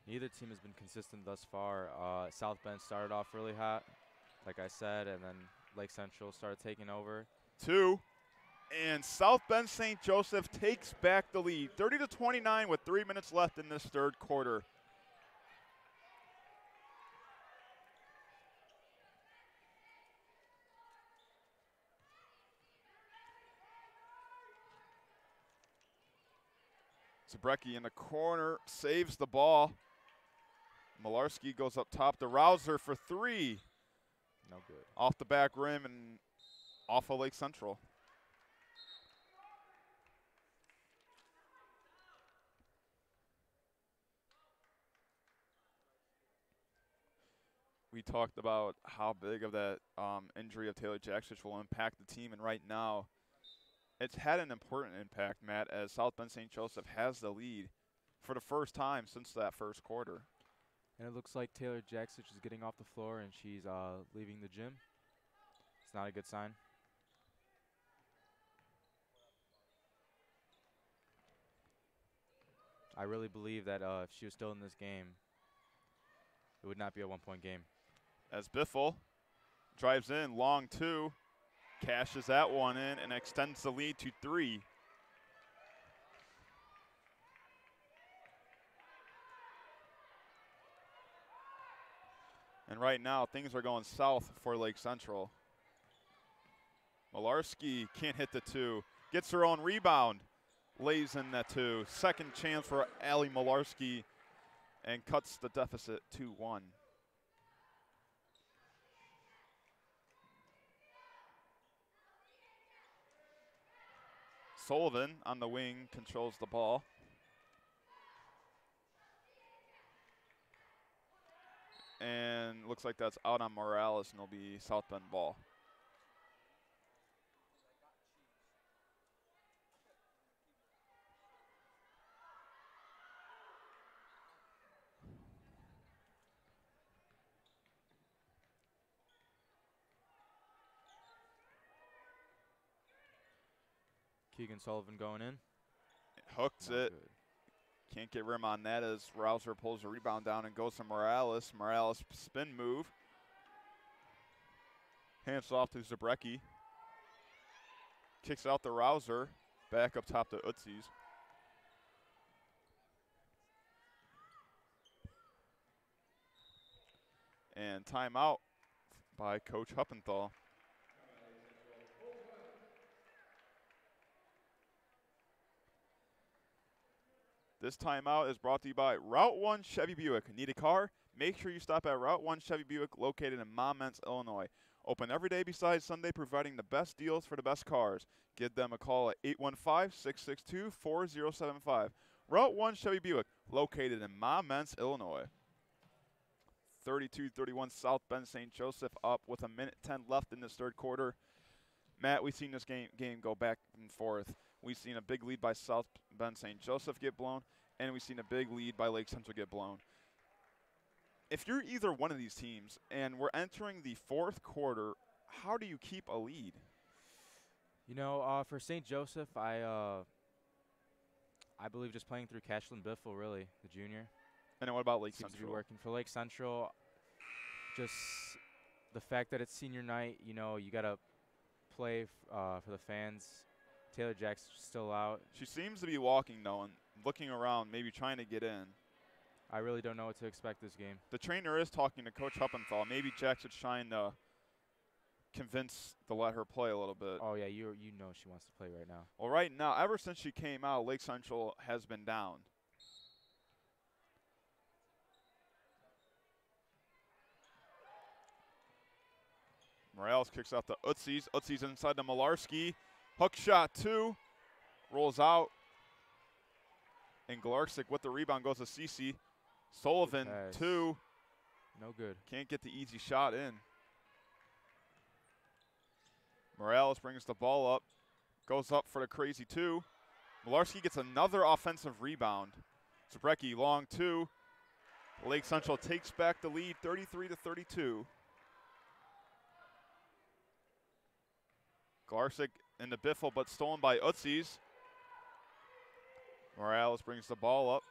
Neither team has been consistent thus far. South Bend started off really hot, like I said, and then Lake Central started taking over. 2. And South Bend St. Joseph takes back the lead, 30-29 with 3 minutes left in this third quarter. Zabrecki in the corner saves the ball. Malarski goes up top to Rouser for 3. No good. Off the back rim and off of Lake Central. We talked about how big of that injury of Taylor Jacksich will impact the team, and right now it's had an important impact, Matt, as South Bend St. Joseph has the lead for the first time since that first quarter. And it looks like Taylor Jacksich is getting off the floor and she's leaving the gym. It's not a good sign. I really believe that if she was still in this game, it would not be a one-point game. As Biffle drives in, long 2, cashes that one in and extends the lead to 3. And right now, things are going south for Lake Central. Malarski can't hit the 2. Gets her own rebound. Lays in that 2. Second chance for Allie Malarski and cuts the deficit 2-1. Sullivan on the wing controls the ball. And looks like that's out on Morales, and it'll be South Bend ball. Keegan Sullivan going in. Hooks No it. good. Can't get rim on that as Rouser pulls the rebound down and goes to Morales. Morales spin move. Hands off to Zabrecki. Kicks out the Rouser. Back up top to Utzies. And timeout by Coach Huppenthal. This timeout is brought to you by Route 1 Chevy Buick. Need a car? Make sure you stop at Route 1 Chevy Buick located in Monmouth, Illinois. Open every day besides Sunday, providing the best deals for the best cars. Give them a call at 815-662-4075. Route 1 Chevy Buick, located in Monmouth, Illinois. 32-31 South Bend St. Joseph up with 1:10 left in this third quarter. Matt, we've seen this game go back and forth. We've seen a big lead by South Bend St. Joseph get blown, and we've seen a big lead by Lake Central get blown. If you're either one of these teams and we're entering the fourth quarter, how do you keep a lead? You know, for St. Joseph, I believe just playing through Cashlin Biffle, really, the junior. And then what about Lake Seems to be Central? working for Lake Central. Just the fact that it's senior night, you know, you got to play for the fans. Taylor Jackson's still out. She seems to be walking, though, and looking around, maybe trying to get in. I really don't know what to expect this game. The trainer is talking to Coach Huppenthal. Maybe Jackson's trying to convince to let her play a little bit. Oh, yeah, you know she wants to play right now. Well, right now, ever since she came out, Lake Central has been down. Morales kicks out to Utzies. Utzies inside to Malarski. Hook shot 2. Rolls out. And Glarczyk with the rebound goes to Cece. Sullivan, 2. No good. Can't get the easy shot in. Morales brings the ball up. Goes up for the crazy 2. Malarski gets another offensive rebound. Zabrecki, long 2. Lake Central takes back the lead, 33-32. Glarczyk in the biffle, but stolen by Utzies. Morales brings the ball up.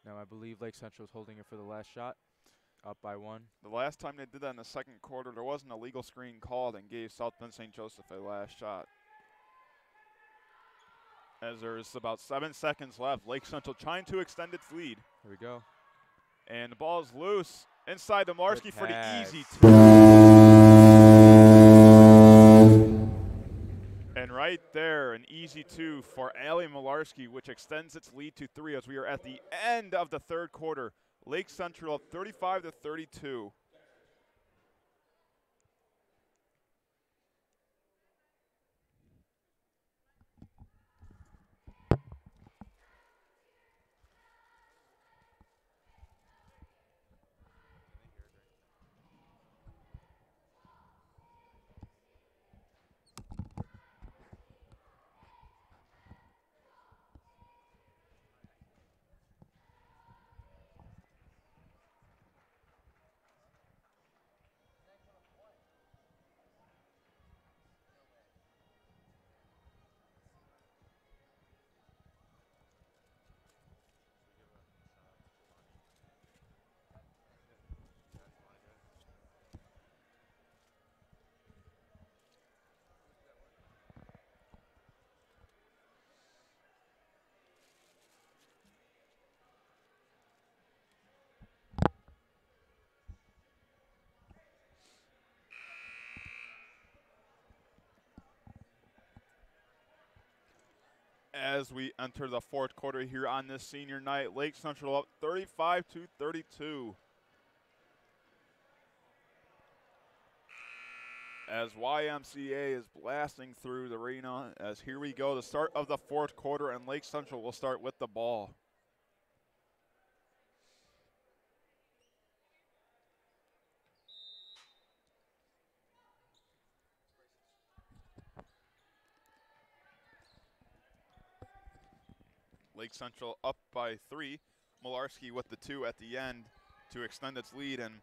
Now I believe Lake Central is holding it for the last shot, up by 1. The last time they did that in the second quarter, there wasn't a legal screen called and gave South Bend St. Joseph a last shot. As there's about 7 seconds left, Lake Central trying to extend its lead. Here we go. And the ball is loose inside to Malarski for the easy 2. And right there, an easy 2 for Allie Malarski, which extends its lead to 3 as we are at the end of the third quarter. Lake Central up 35-32. As we enter the fourth quarter here on this senior night, Lake Central up 35-32. As YMCA is blasting through the arena, as here we go, the start of the fourth quarter, and Lake Central will start with the ball. Lake Central up by 3. Malarski with the 2 at the end to extend its lead. And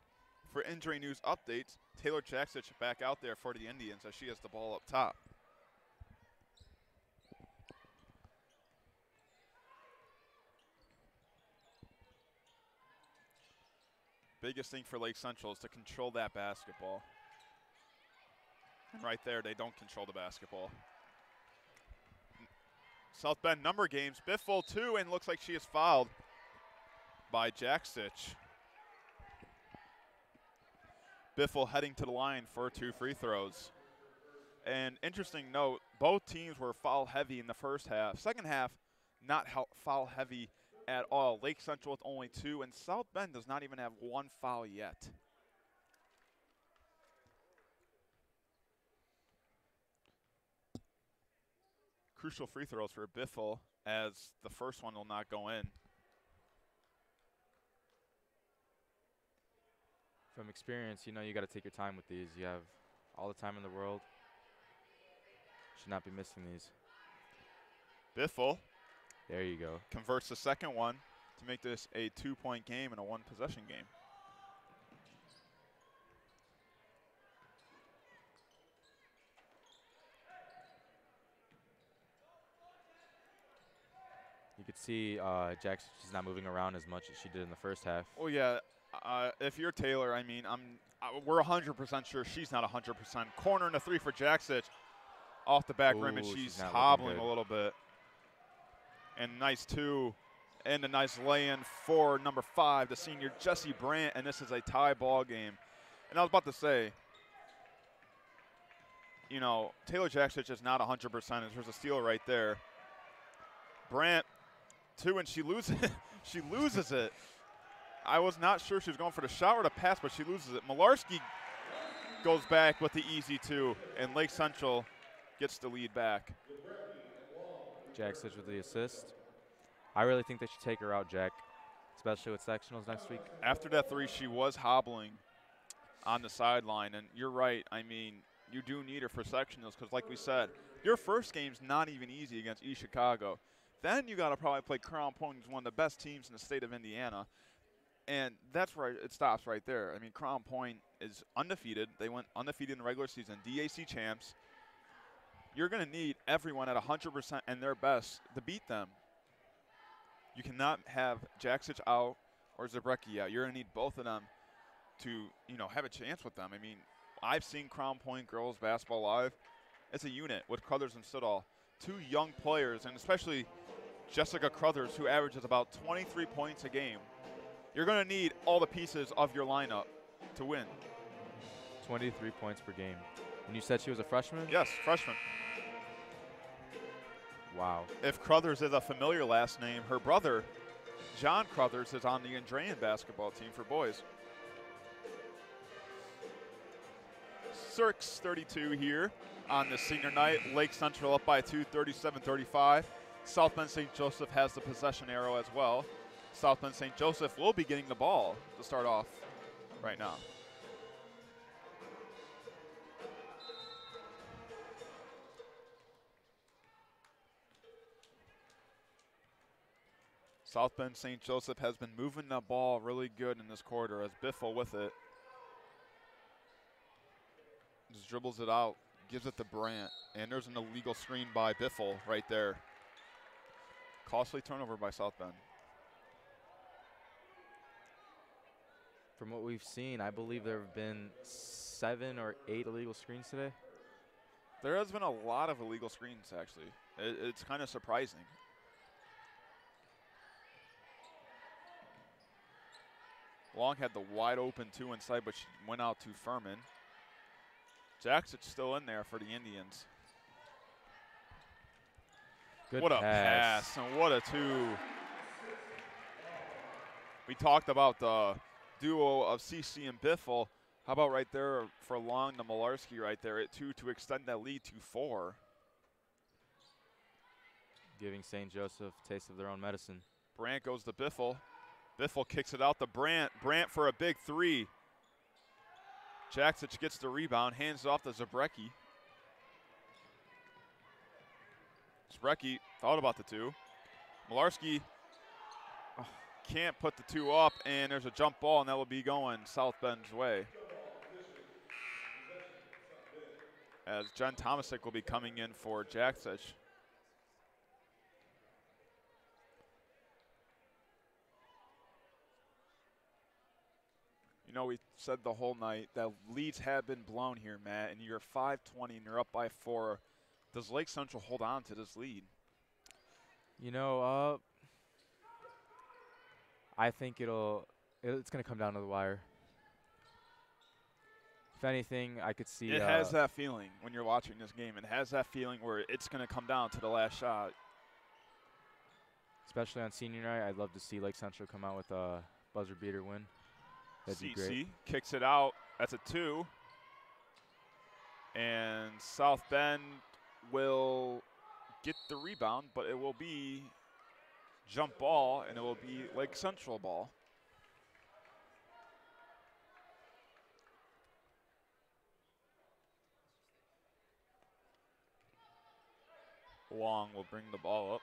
for injury news updates, Taylor Jaksich back out there for the Indians as she has the ball up top. Biggest thing for Lake Central is to control that basketball. And right there, they don't control the basketball. South Bend number games, Biffle 2, and looks like she is fouled by Jaksich. Biffle heading to the line for 2 free throws. And interesting note, both teams were foul heavy in the first half. Second half, not foul heavy at all. Lake Central with only 2, and South Bend does not even have 1 foul yet. Crucial free throws for Biffle, as the first one will not go in. From experience, you know you got to take your time with these. You have all the time in the world. Should not be missing these. Biffle. There you go. Converts the second one to make this a 2-point game and a 1-possession game. You could see she's not moving around as much as she did in the first half. Oh yeah, if you're Taylor, I mean, we're 100% sure she's not 100%. Corner and a 3 for Jaksich off the back rim, and she's hobbling a little bit. And nice 2, and a nice lay-in for number 5, the senior Jessie Brandt, and this is a tie ball game. And I was about to say, you know, Taylor Jaksich is not 100%. There's a steal right there. Brandt, 2, and she loses it. She loses it. I was not sure she was going for the shot or the pass, but she loses it. Malarski goes back with the easy 2, and Lake Central gets the lead back. Jaksich with the assist. I really think they should take her out, Jack, especially with sectionals next week. After that 3, she was hobbling on the sideline, and you're right. I mean, you do need her for sectionals because, like we said, your first game's not even easy against East Chicago. Then you got to probably play Crown Point, who's one of the best teams in the state of Indiana. And that's right, it stops right there. I mean, Crown Point is undefeated. They went undefeated in the regular season, DAC champs. You're going to need everyone at 100% and their best to beat them. You cannot have Jaksic out or Zabrecki out. You're going to need both of them to, have a chance with them. I mean, I've seen Crown Point girls basketball live. It's a unit with Crothers and Stoodall. Two young players, and especially Jessica Crothers, who averages about 23 points a game. You're going to need all the pieces of your lineup to win. 23 points per game. And you said she was a freshman? Yes, freshman. Wow. If Crothers is a familiar last name, her brother, John Crothers, is on the Andrean basketball team for boys. 6:32 here on the senior night. Lake Central up by 2, 37-35. South Bend St. Joseph has the possession arrow as well. South Bend St. Joseph will be getting the ball to start off right now. South Bend St. Joseph has been moving the ball really good in this quarter as Biffle with it. Just dribbles it out, gives it to Brandt, and there's an illegal screen by Biffle right there. Costly turnover by South Bend. From what we've seen, I believe there have been 7 or 8 illegal screens today. There has been a lot of illegal screens, actually. It's kind of surprising. Long had the wide open 2 inside, but she went out to Furman. Jaksic's still in there for the Indians. Good what a pass and what a 2. We talked about the duo of CC and Biffle. How about right there for Long to Malarski right there at 2 to extend that lead to 4. Giving St. Joseph a taste of their own medicine. Brandt goes to Biffle. Biffle kicks it out to Brandt. Brandt for a big 3. Jaksic gets the rebound, hands it off to Zabrecki. Zabrecki thought about the 2. Malarski can't put the 2 up, and there's a jump ball, and that will be going South Bend's way. As Jen Tomasic will be coming in for Jaksic. We said the whole night that leads have been blown here, Matt, and you're 5:20 and you're up by 4. Does Lake Central hold on to this lead? I think it's going to come down to the wire. If anything, I could see. It has that feeling when you're watching this game. It has that feeling where it's going to come down to the last shot. Especially on senior night, I'd love to see Lake Central come out with a buzzer beater win. That'd be great. CC kicks it out. That's a 2. And South Bend will get the rebound, but it will be jump ball, and it will be Lake Central ball. Long will bring the ball up.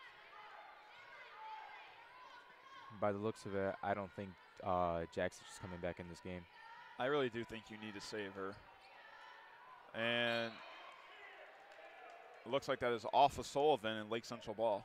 By the looks of it, I don't think Jaksic is coming back in this game. I really do think you need to save her. And it looks like that is off of Sullivan and Lake Central ball.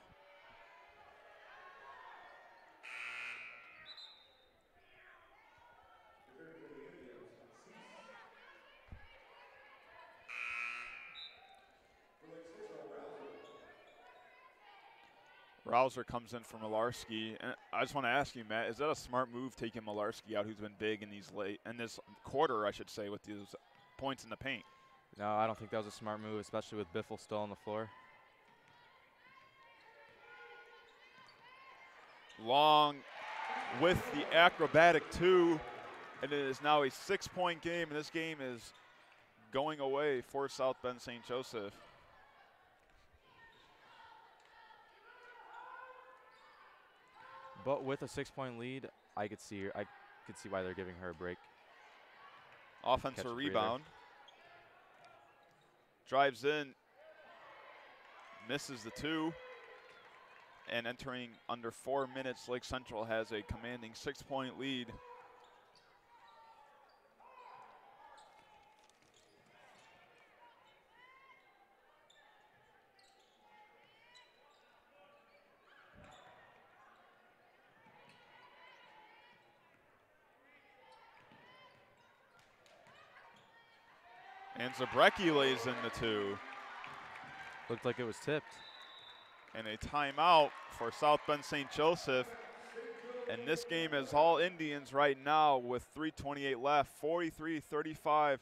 Rouser comes in for Malarski, and I just want to ask you, Matt, is that a smart move taking Malarski out, who's been big in this quarter, I should say, with these points in the paint? No, I don't think that was a smart move, especially with Biffle still on the floor. Long with the acrobatic 2, and it is now a 6-point game, and this game is going away for South Bend St. Joseph. But with a 6-point lead, I could see why they're giving her a break. Offensive rebound. Drives in, misses the 2, and entering under 4 minutes, Lake Central has a commanding 6-point lead. And Zabrecki lays in the 2. Looked like it was tipped. And a timeout for South Bend St. Joseph. And this game is all Indians right now with 3:28 left, 43-35.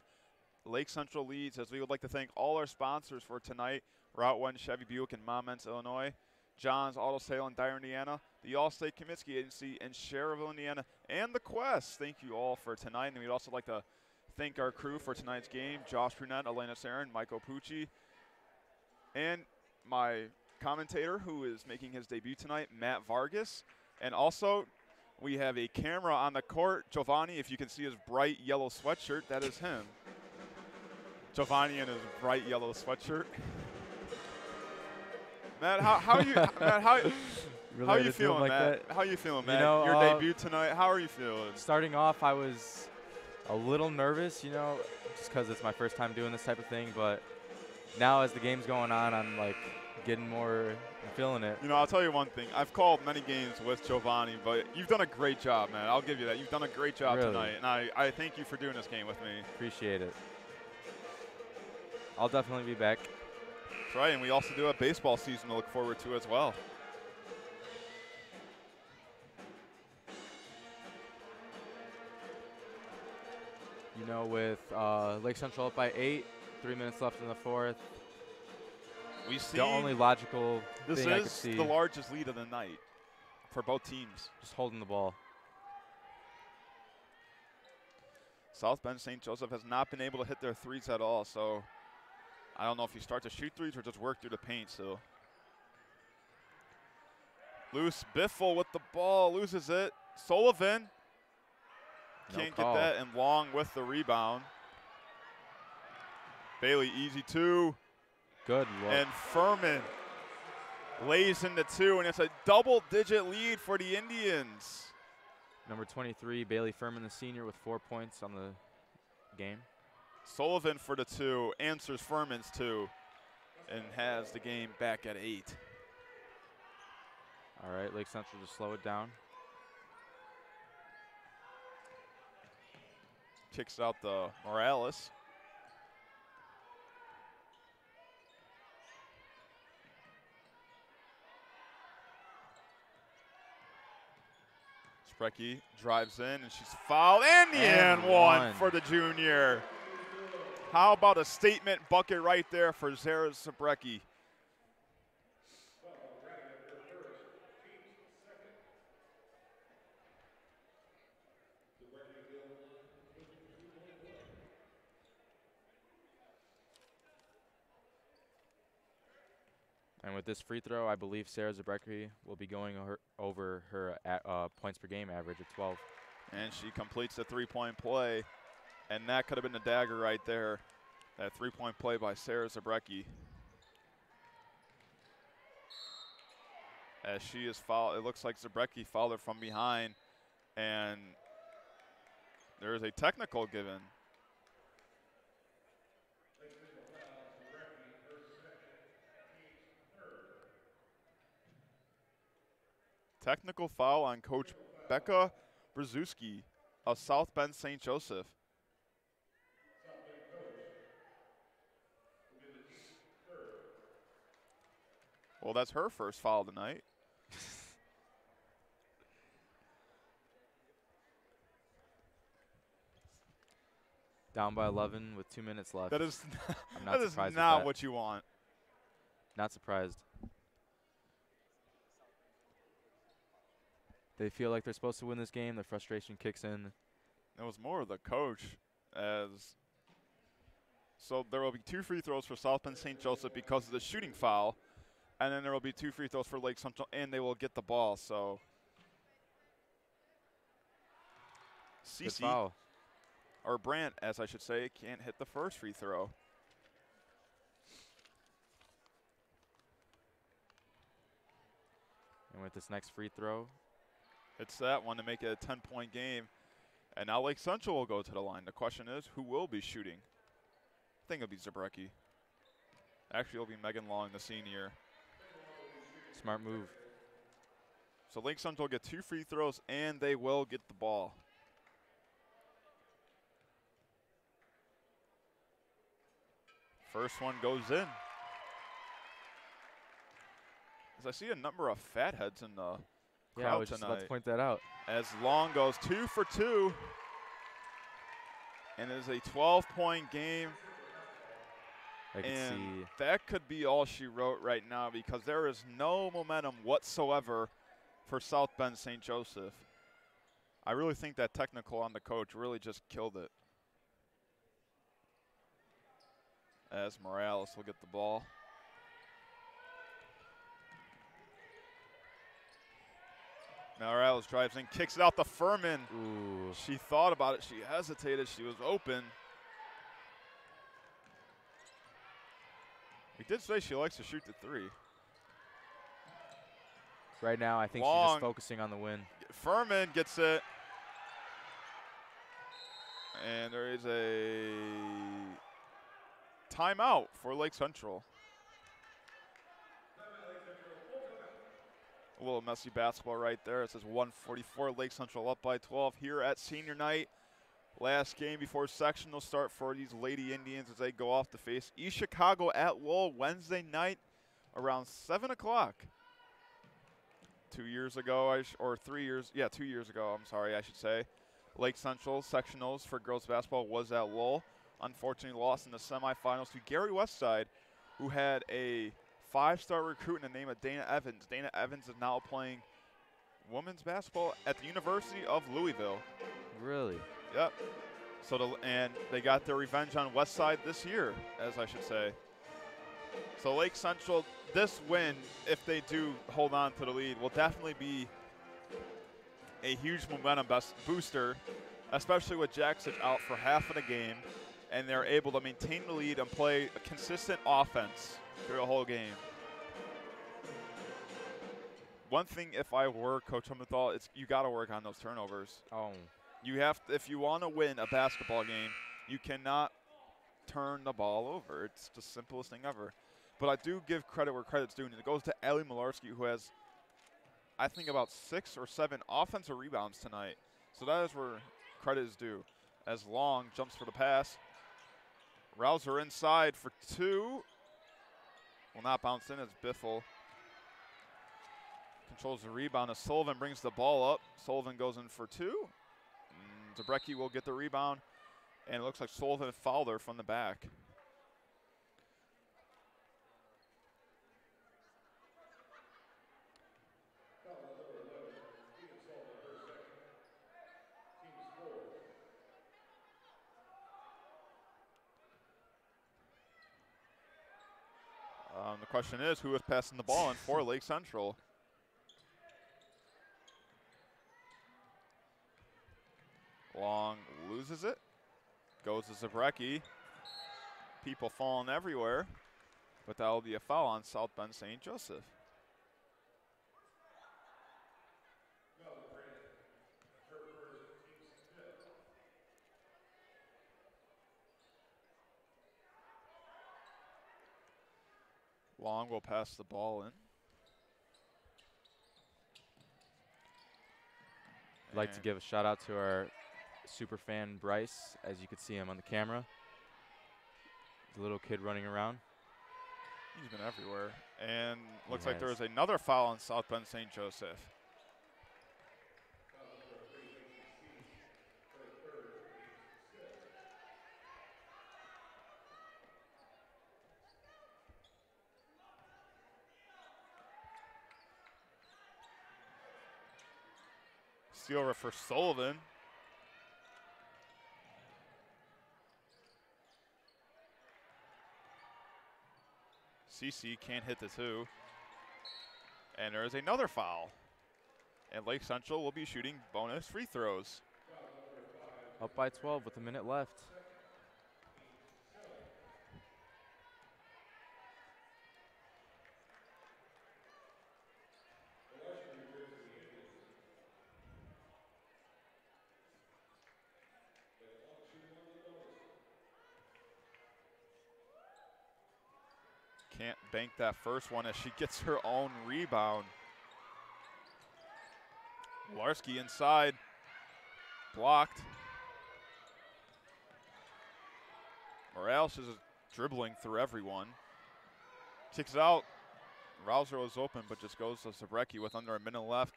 Lake Central leads, as we would like to thank all our sponsors for tonight. Route 1 Chevy Buick in Monmouth, Illinois. John's Auto Sale in Dyer, Indiana. The Allstate Comiskey Agency in Schererville, Indiana. And the Quest. Thank you all for tonight. And we'd also like to thank our crew for tonight's game. Josh Brunette, Elena Sarin, Mike Opucci. And my commentator who is making his debut tonight, Matt Vargas. And also, we have a camera on the court. Giovanni, if you can see his bright yellow sweatshirt, that is him. Giovanni in his bright yellow sweatshirt. Matt, how are you? Matt, how are you feeling, Matt? How are you feeling, Matt? Your debut tonight. How are you feeling? Starting off, I was a little nervous, just because it's my first time doing this type of thing. But now, as the game's going on, I'm like getting more, feeling it. I'll tell you one thing. I've called many games with Giovanni, but you've done a great job, man. I'll give you that. You've done a great job tonight, and I thank you for doing this game with me. Appreciate it. I'll definitely be back. That's right, and we also do have baseball season to look forward to as well. With Lake Central up by 8, 3 minutes left in the 4th. We see the only logical thing I could see. This is the largest lead of the night for both teams. Just holding the ball. South Bend St. Joseph has not been able to hit their threes at all, so I don't know if you start to shoot threes or just work through the paint still. Loose Biffle with the ball, loses it. Sullivan can't get that, and Long with the rebound. Bailey, easy 2. Good look. And Furman lays into 2, and it's a double-digit lead for the Indians. Number 23, Bailey Furman, the senior, with 4 points on the game. Sullivan for the 2, answers Furman's 2, and has the game back at 8. All right, Lake Central just slow it down. Kicks out the Morales. Sprecky drives in, and she's fouled, and the and one for the junior. How about a statement bucket right there for Zara Sprecky? And with this free throw, I believe Sarah Zabrecki will be going over her points per game average of 12. And she completes the three-point play. And that could have been the dagger right there. That three-point play by Sarah Zabrecki. As she is fouled, it looks like Zabrecki fouled her from behind. And there is a technical given. Technical foul on Coach Becca Brzezinski of South Bend St. Joseph. Well, that's her first foul tonight. Down by 11 with 2 minutes left. That is I'm not that is surprised not with that. what you want. Not surprised. They feel like they're supposed to win this game. The frustration kicks in. It was more of the coach. So there will be 2 free throws for South Bend St. Joseph because of the shooting foul. And then there will be 2 free throws for Lake Central, and they will get the ball. So Foul. or Brandt, as I should say, can't hit the first free throw. And with this next free throw, It's that one to make it a 10-point game. And now Lake Central will go to the line. The question is, who will be shooting? I think it'll be Zabrecki. Actually, it'll be Megan Long, the senior. smart move. So Lake Central will get 2 free throws, and they will get the ball. First one goes in. As I see a number of fatheads in the Yeah, I crowd was just tonight. about to point that out. As Long goes 2 for 2. And it is a 12-point game. I can And see. that could be all she wrote right now because there is no momentum whatsoever for South Bend St. Joseph. I really think that technical on the coach really just killed it. As Morales will get the ball. Morales drives in, kicks it out to Furman. Ooh. She thought about it. She hesitated. She was open. We did say she likes to shoot the three. Right now, I think she's Long. just focusing on the win. Furman gets it. And there is a timeout for Lake Central. A little messy basketball right there. It says 144, Lake Central up by 12 here at senior night. Last game before sectional start for these Lady Indians as they go off to face East Chicago at Lowell Wednesday night around 7 o'clock. 2 years ago, or 3 years, yeah, 2 years ago, I'm sorry, I should say. Lake Central sectionals for girls basketball was at Lowell. Unfortunately lost in the semifinals to Gary Westside, who had a 5-star recruit in the name of Dana Evans. Dana Evans is now playing women's basketball at the University of Louisville. Really? Yep. So and they got their revenge on Westside this year, as I should say. So Lake Central, this win, if they do hold on to the lead, will definitely be a huge momentum booster, especially with Jackson out for half of the game, and they're able to maintain the lead and play a consistent offense through the whole game. One thing, if I were Coach Hummenthal, it's you got to work on those turnovers. Oh. You have to, if you want to win a basketball game, you cannot turn the ball over. It's the simplest thing ever. But I do give credit where credit's due, and it goes to Allie Malarski, who has, I think, about 6 or 7 offensive rebounds tonight. So that is where credit is due. As Long jumps for the pass. Rouser inside for 2. Will not bounce in as Biffle controls the rebound as Sullivan brings the ball up. Sullivan goes in for 2. Zabrecki will get the rebound, and it looks like Sullivan fouled her from the back. The question is, who is passing the ball in for Lake Central? Long loses it. Goes to Zabrecki. People falling everywhere. But that will be a foul on South Bend St. Joseph. Long will pass the ball in. I'd like to give a shout out to our super fan Bryce, as you can see him on the camera. The little kid running around. He's been everywhere. And looks He like there has. is another foul on South Bend St. Joseph. Steal over for Sullivan. CC can't hit the 2. And there is another foul. And Lake Central will be shooting bonus free throws. Up by 12 with a minute left. Can't bank that first one as she gets her own rebound. Larski inside. Blocked. Morales is dribbling through everyone. Kicks it out. Rouser was open, but just goes to Zabrecki with under a minute left.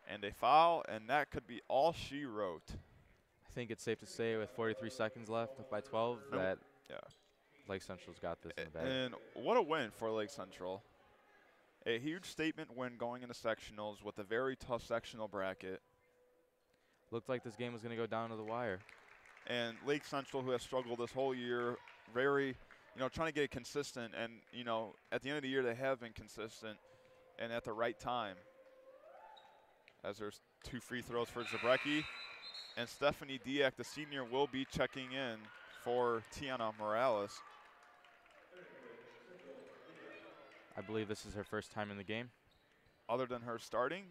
And a foul, and that could be all she wrote. I think it's safe to say with 43 seconds left, up by 12, that Lake Central's got this in the bag. And what a win for Lake Central. A huge statement win going into sectionals with a very tough sectional bracket. Looked like this game was going to go down to the wire. And Lake Central, who has struggled this whole year, very, trying to get consistent. And, at the end of the year, they have been consistent and at the right time. As there's 2 free throws for Zabrecki. And Stephanie Diak, the senior, will be checking in for Tiana Morales. I believe this is her first time in the game. Other than her starting.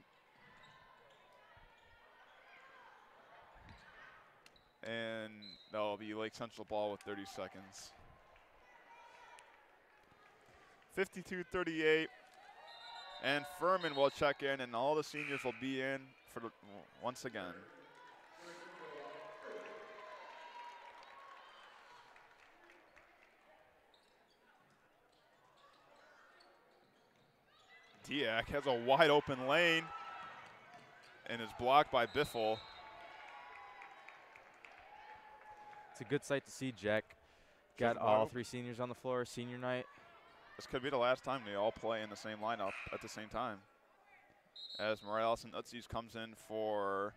And that'll be Lake Central ball with 30 seconds. 52-38. And Furman will check in, and all the seniors will be in for once again. Diak has a wide open lane and is blocked by Biffle. It's a good sight to see, Jack. Got all 3 seniors on the floor, senior night. This could be the last time they all play in the same lineup at the same time. As Morales and Utzies comes in for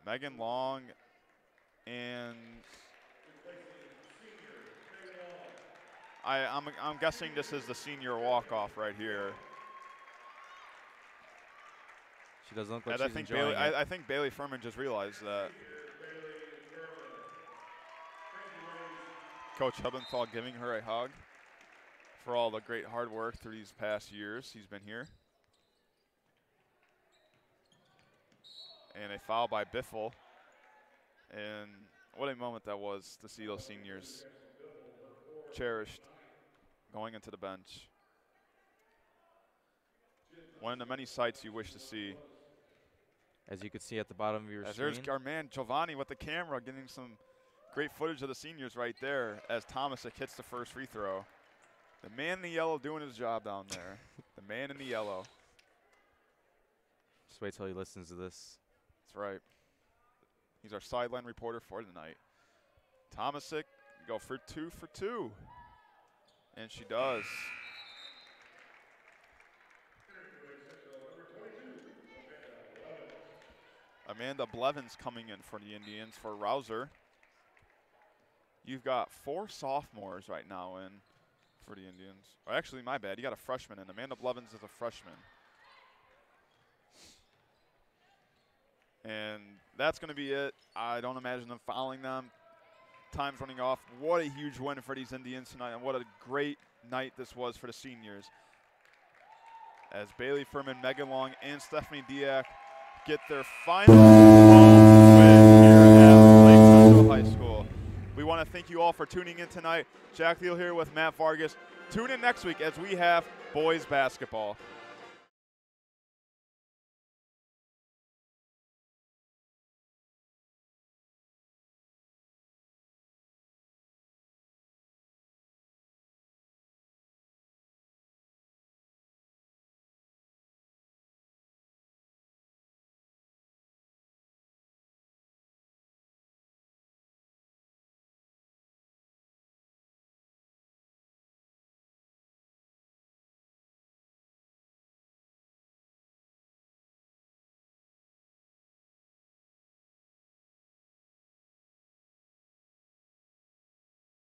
Megan Long and I'm guessing this is the senior walk-off right here. She doesn't look like she's enjoying it. I think Bailey Furman just realized that. Coach Hubbenthal giving her a hug for all the great hard work through these past years he's been here. And a foul by Biffle. And what a moment that was to see those seniors cherished going into the bench. One of the many sights you wish to see. As you can see at the bottom of your screen. There's our man Giovanni with the camera getting some great footage of the seniors right there as Tomasic hits the first free throw. The man in the yellow doing his job down there. The man in the yellow. Just wait till he listens to this. That's right. He's our sideline reporter for tonight. Tomasic, go for 2 for 2. And she does. Amanda Blevins coming in for the Indians for Rouser. You've got 4 sophomores right now in for the Indians. Or actually, my bad. You got a freshman in. Amanda Blevins is a freshman. And that's going to be it. I don't imagine them fouling them. Time's running off. What a huge win for these Indians tonight, and what a great night this was for the seniors. As Bailey Furman, Megan Long, and Stephanie Diak get their final win here at Lake Central High School. We want to thank you all for tuning in tonight. Jack Thiel here with Matt Vargas. Tune in next week as we have boys basketball.